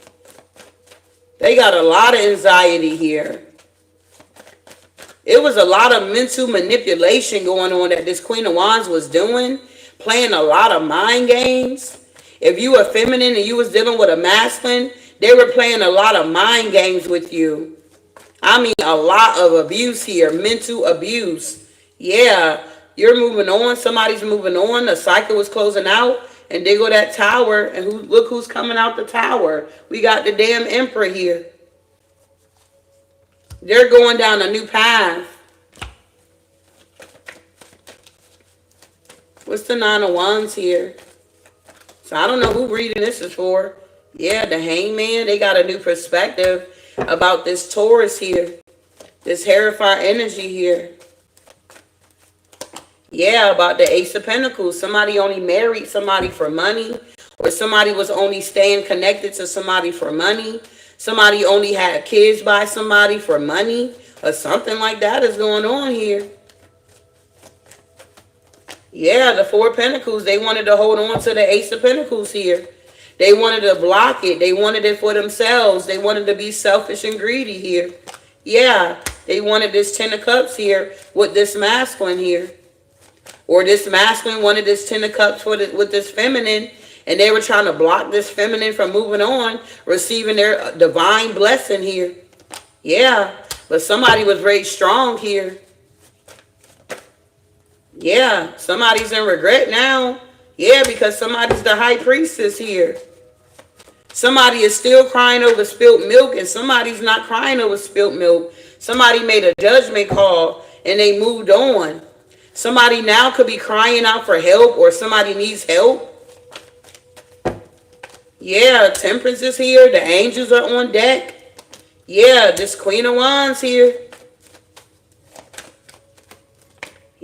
They got a lot of anxiety here. It was a lot of mental manipulation going on that this Queen of Wands was doing. Playing a lot of mind games. If you were feminine and you was dealing with a masculine, they were playing a lot of mind games with you. I mean, a lot of abuse here. Mental abuse. Yeah. You're moving on. Somebody's moving on. The cycle is closing out. And they go that tower. And look who's coming out the tower. We got the damn Emperor here. They're going down a new path. What's the Nine of Wands here? So I don't know who reading this is for. Yeah, the Hangman. They got a new perspective about this Taurus here. This Hierophant energy here. Yeah, about the Ace of Pentacles. Somebody only married somebody for money. Or somebody was only staying connected to somebody for money. Somebody only had kids by somebody for money. Or something like that is going on here. Yeah, the Four of Pentacles. They wanted to hold on to the Ace of Pentacles here. They wanted to block it. They wanted it for themselves. They wanted to be selfish and greedy here. Yeah, they wanted this Ten of Cups here with this masculine here. Or this masculine wanted this Ten of Cups with this feminine. And they were trying to block this feminine from moving on, receiving their divine blessing here. Yeah, but somebody was very strong here. Yeah, somebody's in regret now. Yeah, because somebody's the High Priestess here. Somebody is still crying over spilt milk, and somebody's not crying over spilt milk. Somebody made a judgment call, and they moved on. Somebody now could be crying out for help, or somebody needs help. Yeah, Temperance is here. The angels are on deck. Yeah, this Queen of Wands here.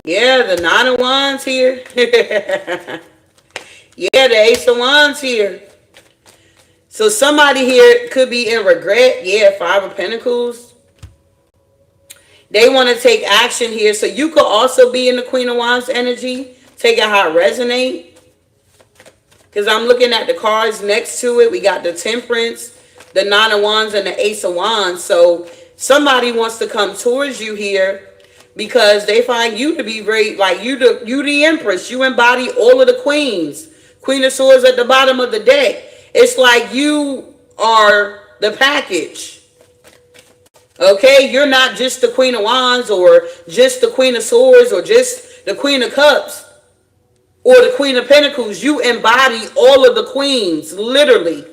Yeah, the Nine of Wands here. Yeah, the Ace of Wands here. So somebody here could be in regret. Yeah, Five of Pentacles. They want to take action here. So you could also be in the Queen of Wands energy. Take it how it resonates. Because I'm looking at the cards next to it. We got the Temperance, the Nine of Wands, and the Ace of Wands. So somebody wants to come towards you here because they find you to be very, like, you the Empress. You embody all of the queens. Queen of Swords at the bottom of the deck. It's like you are the package. Okay? You're not just the Queen of Wands or just the Queen of Swords or just the Queen of Cups. Or the Queen of Pentacles. You embody all of the queens, literally,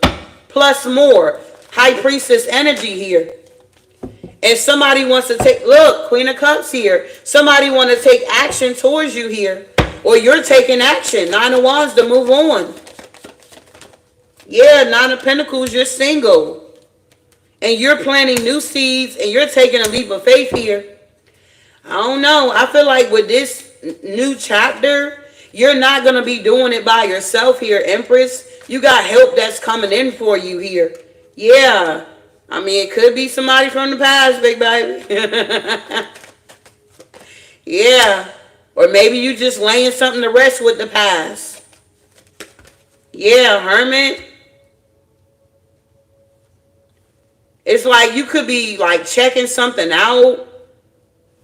plus more. High Priestess energy here. And somebody wants to take, look, Queen of Cups here. Somebody wants to take action towards you here. Or you're taking action. Nine of Wands to move on. Yeah, Nine of Pentacles, you're single. And you're planting new seeds and you're taking a leap of faith here. I don't know. I feel like with this new chapter, you're not going to be doing it by yourself here, Empress. You got help that's coming in for you here. Yeah. I mean, it could be somebody from the past, big baby. Yeah. Or maybe you just laying something to rest with the past. Yeah, Hermit. It's like you could be like checking something out.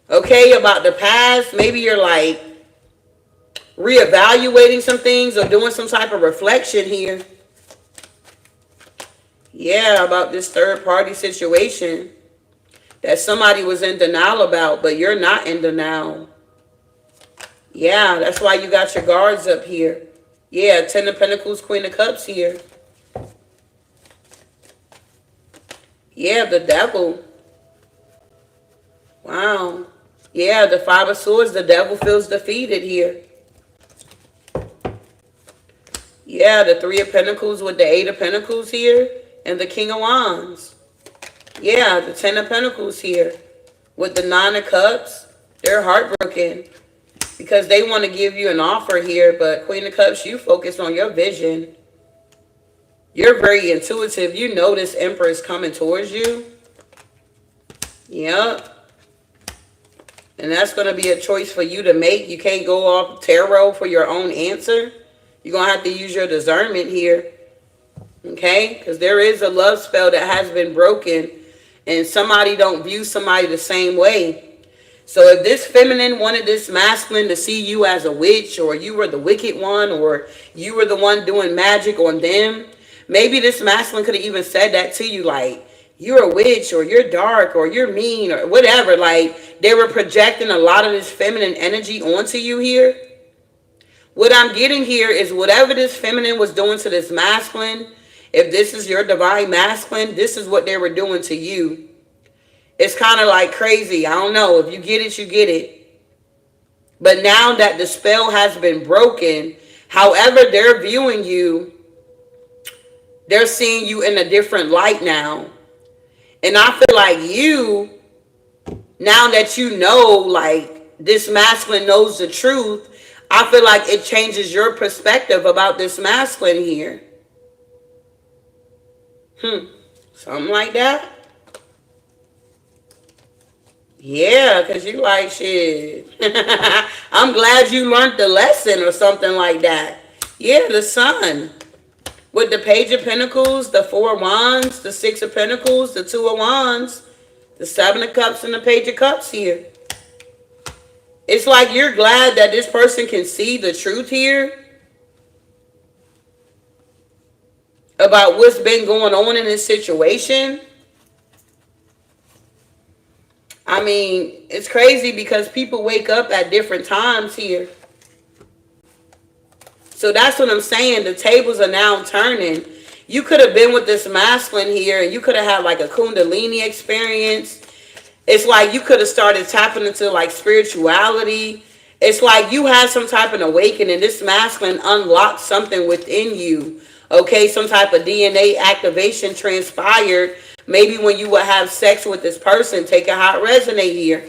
Okay, about the past. Maybe you're like reevaluating some things or doing some type of reflection here. Yeah, about this third party situation that somebody was in denial about, but you're not in denial. Yeah, that's why you got your guards up here. Yeah, Ten of Pentacles, Queen of Cups here. Yeah, the Devil. Wow. Yeah, the Five of Swords, the Devil feels defeated here. Yeah, the Three of Pentacles with the Eight of Pentacles here. And the King of Wands. Yeah, the Ten of Pentacles here. With the Nine of Cups, they're heartbroken because they want to give you an offer here, but Queen of Cups, you focus on your vision. You're very intuitive. You know this Empress coming towards you. Yep. And that's going to be a choice for you to make. You can't go off tarot for your own answer. You're going to have to use your discernment here. Okay? Because there is a love spell that has been broken. And somebody don't view somebody the same way. So if this feminine wanted this masculine to see you as a witch, or you were the wicked one, or you were the one doing magic on them, maybe this masculine could have even said that to you, like, you're a witch, or you're dark, or you're mean, or whatever. Like, they were projecting a lot of this feminine energy onto you here. What I'm getting here is whatever this feminine was doing to this masculine, if this is your divine masculine, this is what they were doing to you. It's kind of like crazy. I don't know. If you get it, you get it. But now that the spell has been broken, however they're viewing you, they're seeing you in a different light now. And I feel like you, now that you know, like, this masculine knows the truth, I feel like it changes your perspective about this masculine here. Something like that. Yeah, because you like, shit. I'm glad you learned the lesson or something like that. Yeah, the Sun. With the Page of Pentacles, the Four of Wands, the Six of Pentacles, the Two of Wands, the Seven of Cups, and the Page of Cups here. It's like you're glad that this person can see the truth here about what's been going on in this situation. I mean, it's crazy because people wake up at different times here. So that's what I'm saying. The tables are now turning. You could have been with this masculine here, and you could have had like a Kundalini experience. It's like you could have started tapping into like spirituality. It's like you had some type of awakening. This masculine unlocked something within you. Okay, some type of DNA activation transpired. Maybe when you would have sex with this person, take a hot resonate here.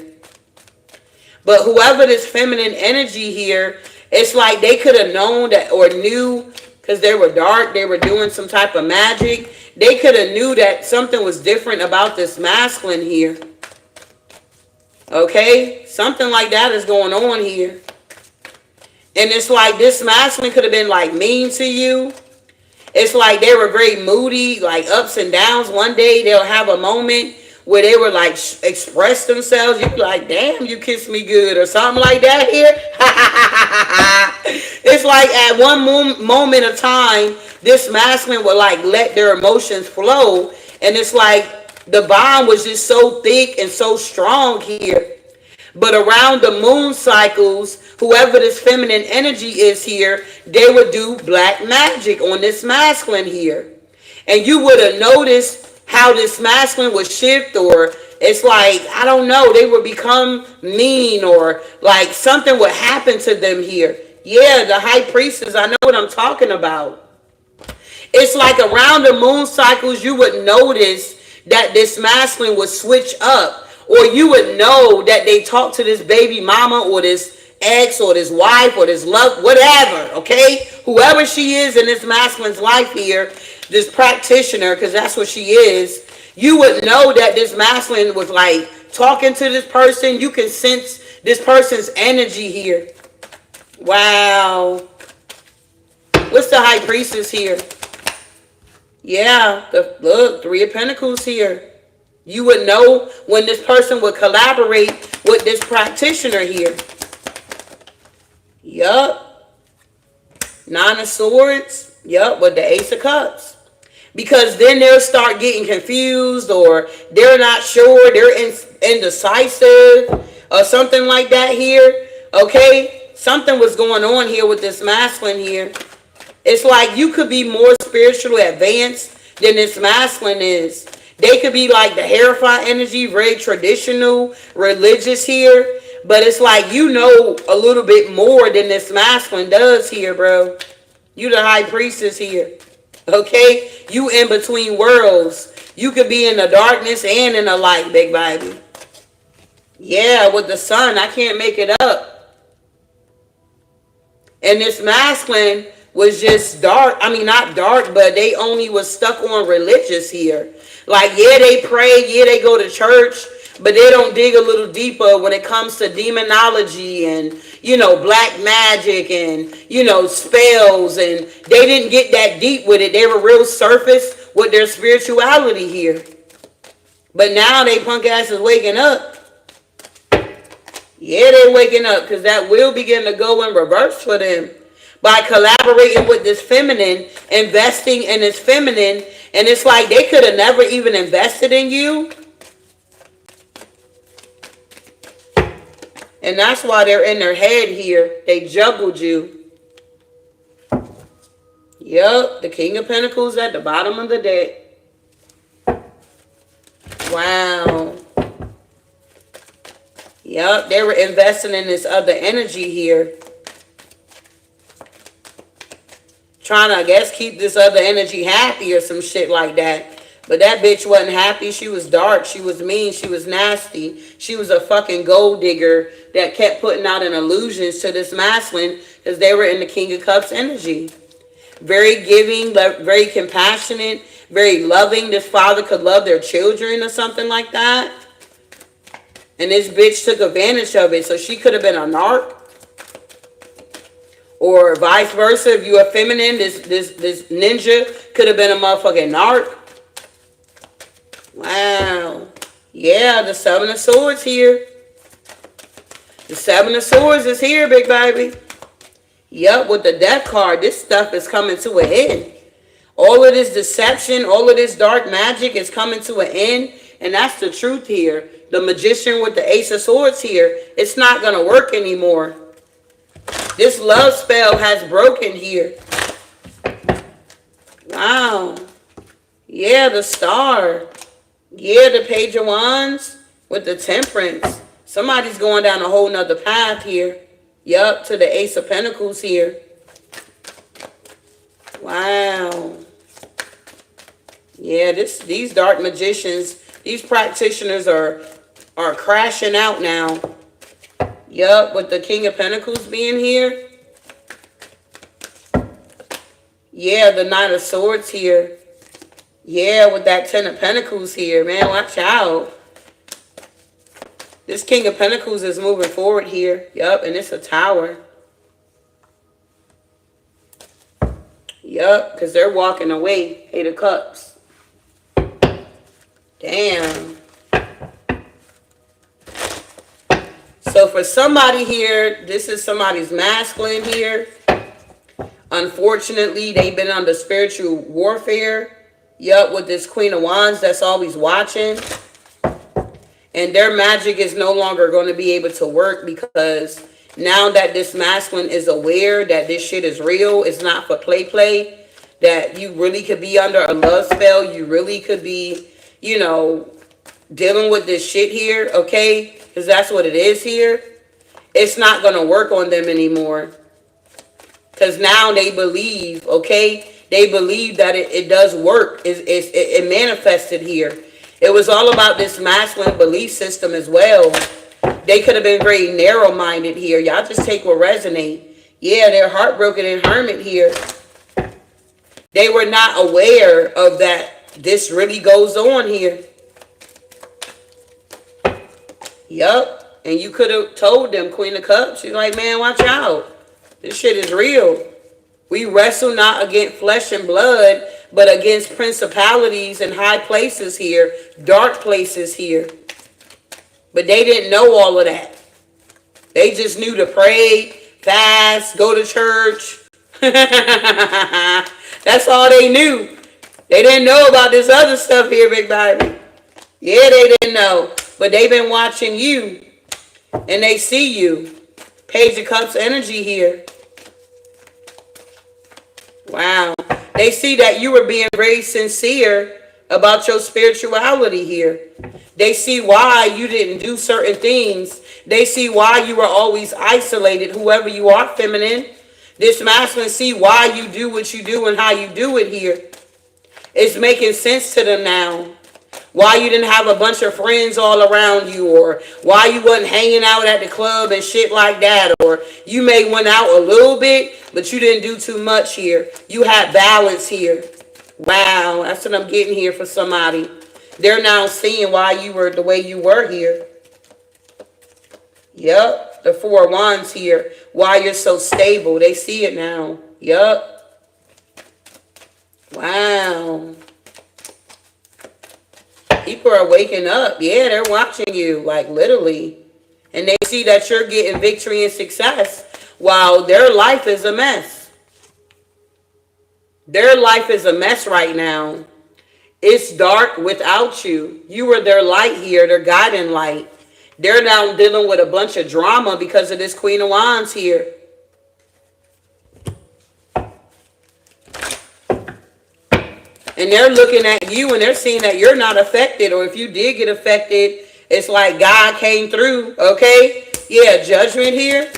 But whoever this feminine energy here, it's like they could have known that or knew, because they were dark, they were doing some type of magic. They could have knew that something was different about this masculine here. Okay? Something like that is going on here. And it's like this masculine could have been like mean to you. It's like they were very moody, like ups and downs. One day they'll have a moment where they were like express themselves. You'd be like, damn, you kissed me good, or something like that here. It's like at one moment of time, this masculine would like let their emotions flow. And it's like the bond was just so thick and so strong here. But around the moon cycles, whoever this feminine energy is here, they would do black magic on this masculine here. And you would have noticed how this masculine would shift, or it's like, I don't know, they would become mean, or like something would happen to them here. Yeah, the High Priestess, I know what I'm talking about. It's like around the moon cycles, you would notice that this masculine would switch up. Or you would know that they talk to this baby mama or this ex or this wife or this love, whatever, okay? Whoever she is in this masculine's life here, this practitioner, because that's what she is, you would know that this masculine was like talking to this person. You can sense this person's energy here. Wow. What's the High Priestess here? Yeah, look, Three of Pentacles here. You would know when this person would collaborate with this practitioner here. Yup. Nine of Swords. Yup, with the Ace of Cups. Because then they'll start getting confused, or they're not sure, they're indecisive, or something like that here. Okay? Something was going on here with this masculine here. It's like you could be more spiritually advanced than this masculine is. They could be like the Hierophant energy, very traditional, religious here. But it's like you know a little bit more than this masculine does here, bro. You the High Priestess here. Okay? You in between worlds. You could be in the darkness and in the light, big baby. Yeah, with the sun, I can't make it up. And this masculine was just dark. I mean, not dark, but they only was stuck on religious here. Like, yeah, they pray, yeah, they go to church, but they don't dig a little deeper when it comes to demonology and, you know, black magic and, you know, spells. And they didn't get that deep with it. They were real surface with their spirituality here. But now they punk asses waking up. Yeah, they're waking up because that will begin to go in reverse for them. By collaborating with this feminine, investing in this feminine, and it's like they could have never even invested in you. And that's why they're in their head here. They juggled you. Yup, the King of Pentacles at the bottom of the deck. Wow. Yup, they were investing in this other energy here. Trying to, I guess, keep this other energy happy or some shit like that. But that bitch wasn't happy. She was dark. She was mean. She was nasty. She was a fucking gold digger that kept putting out an illusions to this masculine because they were in the King of Cups energy. Very giving, very compassionate, very loving. This father could love their children or something like that. And this bitch took advantage of it. So she could have been a narc. Or vice versa. If you're feminine, this ninja could have been a motherfucking narc. Wow. Yeah, the Seven of Swords here. The Seven of Swords is here, big baby. Yup, with the Death card, this stuff is coming to an end. All of this deception, all of this dark magic is coming to an end. And that's the truth here. The Magician with the Ace of Swords here, it's not going to work anymore. This love spell has broken here. Wow. Yeah, the Star. Yeah, the Page of Wands with the Temperance. Somebody's going down a whole nother path here. Yup, to the Ace of Pentacles here. Wow. Yeah, these dark magicians, these practitioners are crashing out now. Yup, with the King of Pentacles being here. Yeah, the Knight of Swords here. Yeah, with that Ten of Pentacles here. Man, watch out. This King of Pentacles is moving forward here. Yup, and it's a Tower. Yup, because they're walking away. Eight of Cups. Damn. So for somebody here, this is somebody's masculine here. Unfortunately, they've been under spiritual warfare. Yup, with this Queen of Wands that's always watching. And their magic is no longer going to be able to work because now that this masculine is aware that this shit is real, it's not for play, that you really could be under a love spell. You really could be, you know, dealing with this shit here, okay? Because that's what it is here. It's not going to work on them anymore. Because now they believe, okay? They believe that it does work. It manifested here. It was all about this masculine belief system as well. They could have been very narrow-minded here. Y'all just take what resonate. Yeah, they're heartbroken and hermit here. They were not aware of that. This really goes on here. Yup. And you could have told them, Queen of Cups. You're like, man, watch out. This shit is real. We wrestle not against flesh and blood, but against principalities and high places here, dark places here. But they didn't know all of that. They just knew to pray, fast, go to church. That's all they knew. They didn't know about this other stuff here, big baby. Yeah, they didn't know. But they've been watching you. And they see you. Page of Cups energy here. Wow. They see that you were being very sincere about your spirituality here. They see why you didn't do certain things. They see why you were always isolated, whoever you are, feminine. This masculine see why you do what you do and how you do it here. It's making sense to them now. Why you didn't have a bunch of friends all around you, or why you wasn't hanging out at the club and shit like that, or you may went out a little bit, but you didn't do too much here. You had balance here. Wow, that's what I'm getting here for somebody. They're now seeing why you were the way you were here. Yep, the Four of Wands here. Why you're so stable. They see it now. Yep. Wow. People are waking up. Yeah, they're watching you, like literally. And they see that you're getting victory and success while their life is a mess. Their life is a mess right now. It's dark without you. You were their light here, their guiding light. They're now dealing with a bunch of drama because of this Queen of Wands here. And they're looking at you and they're seeing that you're not affected. Or if you did get affected, it's like God came through. Okay? Yeah, judgment here.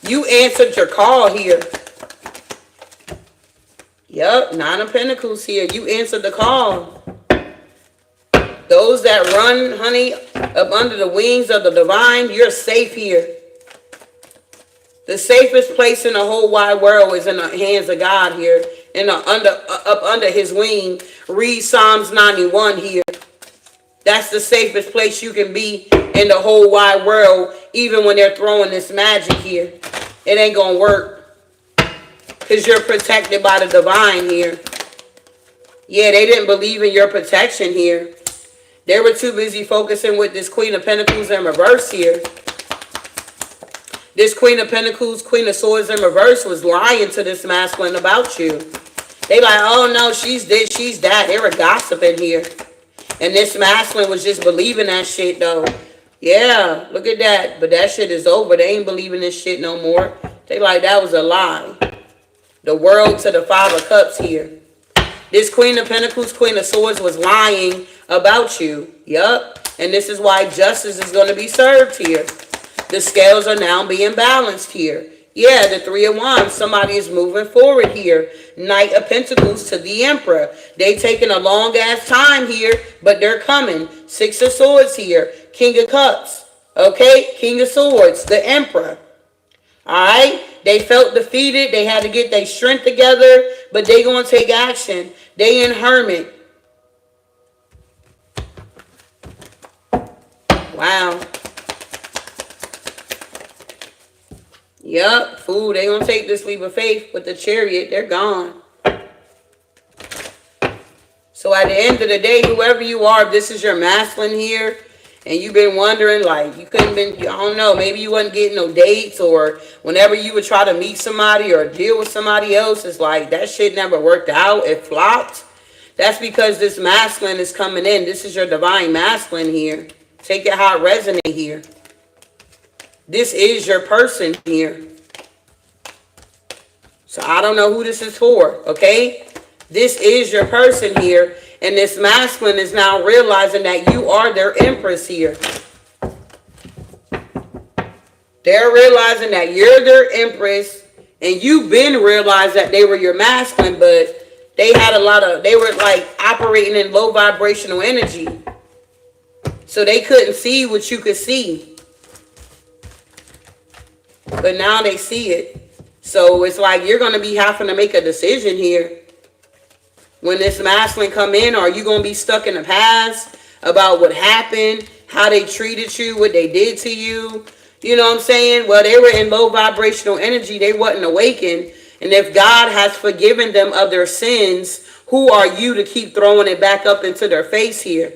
You answered your call here. Yep, Nine of Pentacles here. You answered the call. Those that run, honey, up under the wings of the divine, you're safe here. The safest place in the whole wide world is in the hands of God here. Up under his wing. Read Psalms 91 here. That's the safest place you can be in the whole wide world, even when they're throwing this magic here. It ain't gonna work. Because you're protected by the divine here. Yeah, they didn't believe in your protection here. They were too busy focusing with this Queen of Pentacles in reverse here. This Queen of Pentacles, Queen of Swords in reverse was lying to this masculine about you. They like, oh no, she's this, she's that. They were gossiping here. And this masculine was just believing that shit though. Yeah, look at that. But that shit is over. They ain't believing this shit no more. They like, that was a lie. The world to the Five of Cups here. This Queen of Pentacles, Queen of Swords was lying about you. Yup. And this is why justice is going to be served here. The scales are now being balanced here. Yeah, the Three of Wands. Somebody is moving forward here. Knight of Pentacles to the Emperor. They taking a long ass time here, but they're coming. Six of Swords here. King of Cups. Okay, King of Swords. The Emperor. Alright. They felt defeated. They had to get their strength together, but they going to take action. They in Hermit. Wow. Yup, fool. They gonna take this leap of faith with the Chariot. They're gone. So at the end of the day, whoever you are, if this is your masculine here, and you've been wondering, like, you couldn't been, I don't know, maybe you wasn't getting no dates, or whenever you would try to meet somebody or deal with somebody else, it's like, that shit never worked out. It flopped. That's because this masculine is coming in. This is your divine masculine here. Take it how it resonates here. This is your person here. So I don't know who this is for, okay? This is your person here. And this masculine is now realizing that you are their empress here. They're realizing that you're their empress. And you've been realized that they were your masculine, but they had they were like operating in low vibrational energy. So they couldn't see what you could see. But now they see it. So it's like you're going to be having to make a decision here. When this masculine come in, are you going to be stuck in the past about what happened, how they treated you, what they did to you? You know what I'm saying? Well, they were in low vibrational energy. They wasn't awakened. And if God has forgiven them of their sins, who are you to keep throwing it back up into their face here?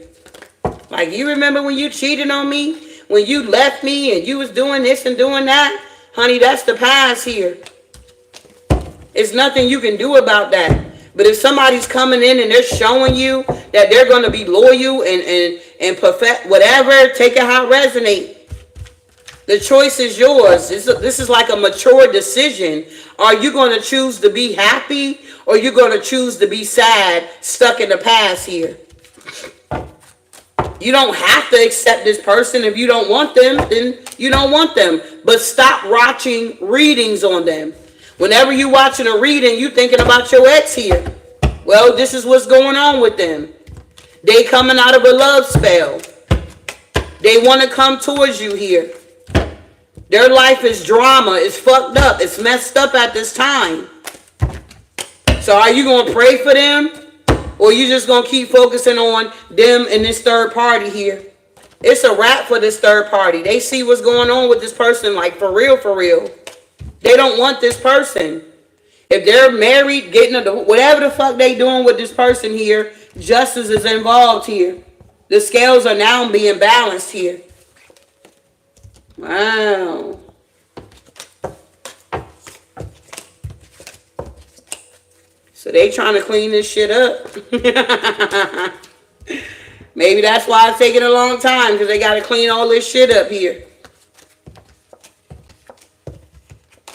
Like, you remember when you cheated on me? When you left me and you was doing this and doing that? Honey, that's the past here. It's nothing you can do about that. But if somebody's coming in and they're showing you that they're going to be loyal and perfect whatever, take it how it resonates. The choice is yours. This is like a mature decision. Are you going to choose to be happy, or are you going to choose to be sad, stuck in the past here? You don't have to accept this person. If you don't want them, then you don't want them. But stop watching readings on them. Whenever you're watching a reading, you're thinking about your ex here. Well, this is what's going on with them. They coming out of a love spell. They want to come towards you here. Their life is drama. It's fucked up. It's messed up at this time. So are you going to pray for them? Or you just going to keep focusing on them and this third party here? It's a wrap for this third party. They see what's going on with this person, like for real, for real. They don't want this person. If they're married, getting a, whatever the fuck they doing with this person here, justice is involved here. The scales are now being balanced here. Wow. So they trying to clean this shit up. Maybe that's why it's taking a long time, because they got to clean all this shit up here.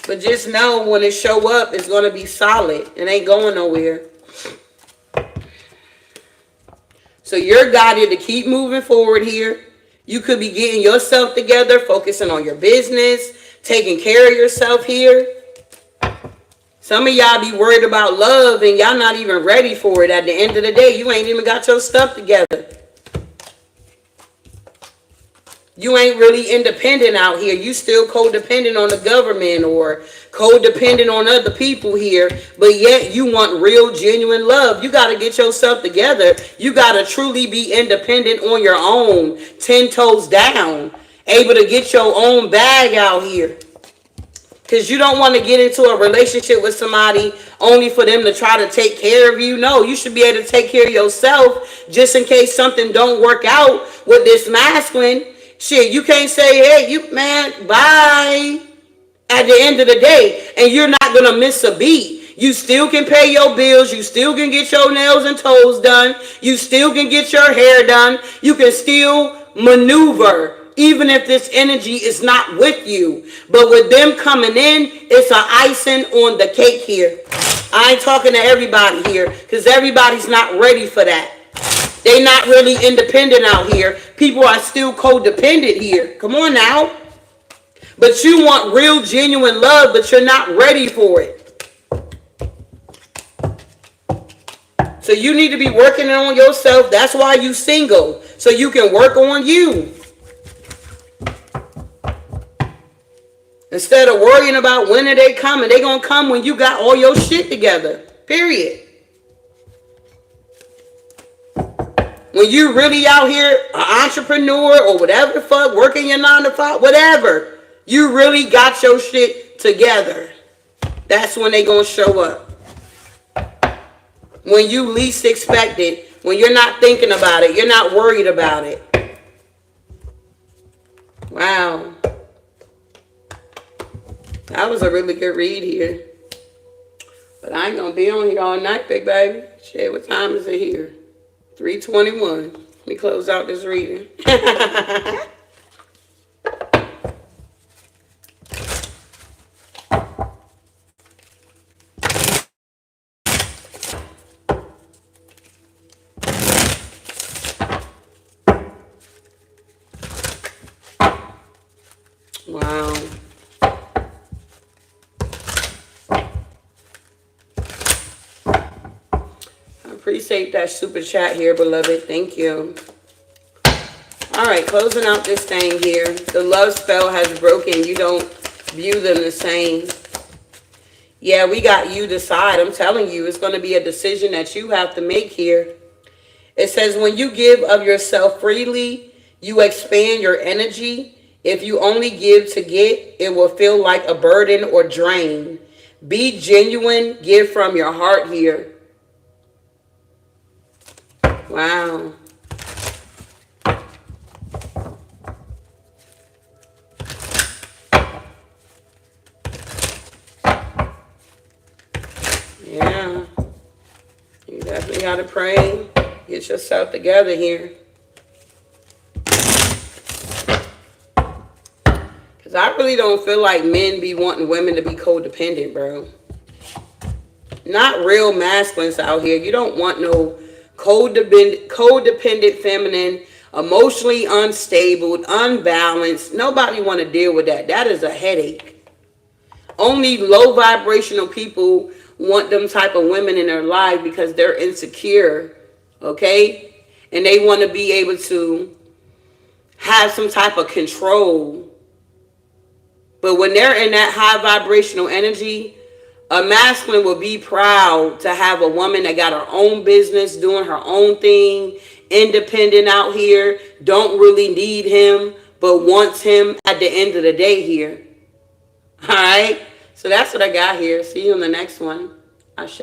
But just know when it show up, it's going to be solid. It ain't going nowhere. So you're guided to keep moving forward here. You could be getting yourself together, focusing on your business, taking care of yourself here. Some of y'all be worried about love and y'all not even ready for it. At the end of the day, you ain't even got your stuff together. You ain't really independent out here. You still codependent on the government or codependent on other people here. But yet you want real, genuine love. You got to get yourself together. You got to truly be independent on your own. 10 toes down. Able to get your own bag out here. Because you don't want to get into a relationship with somebody only for them to try to take care of you. No, you should be able to take care of yourself just in case something don't work out with this masculine. Shit, you can't say, hey, you man, bye. At the end of the day, and you're not going to miss a beat. You still can pay your bills. You still can get your nails and toes done. You still can get your hair done. You can still maneuver. Even if this energy is not with you. But with them coming in, it's an icing on the cake here. I ain't talking to everybody here because everybody's not ready for that. They not really independent out here. People are still codependent here. Come on now. But you want real, genuine love, but you're not ready for it. So you need to be working on yourself. That's why you single. So you can work on you. Instead of worrying about when are they coming, they going to come when you got all your shit together. Period. When you really out here, an entrepreneur or whatever the fuck, working your 9 to 5, whatever, you really got your shit together. That's when they going to show up. When you least expect it, when you're not thinking about it, you're not worried about it. Wow. That was a really good read here. But I ain't going to be on here all night, big baby. Shit, what time is it here? 3:21. Let me close out this reading. Wow. Appreciate that super chat here, beloved. Thank you. All right, closing out this thing here. The love spell has broken. You don't view them the same. Yeah, we got you decide. I'm telling you, it's going to be a decision that you have to make here. It says, when you give of yourself freely, you expand your energy. If you only give to get, it will feel like a burden or drain. Be genuine. Give from your heart here. Wow. Yeah. You definitely got to pray. Get yourself together here. Because I really don't feel like men be wanting women to be codependent, bro. Not real masculines out here. You don't want no codependent feminine, emotionally unstable, unbalanced. Nobody want to deal with that. That is a headache. Only low vibrational people want them type of women in their life because they're insecure. Okay? and they want to be able to have some type of control. But when they're in that high vibrational energy, a masculine will be proud to have a woman that got her own business, doing her own thing, independent out here, don't really need him, but wants him at the end of the day here. All right? So that's what I got here. See you on the next one. Ashe.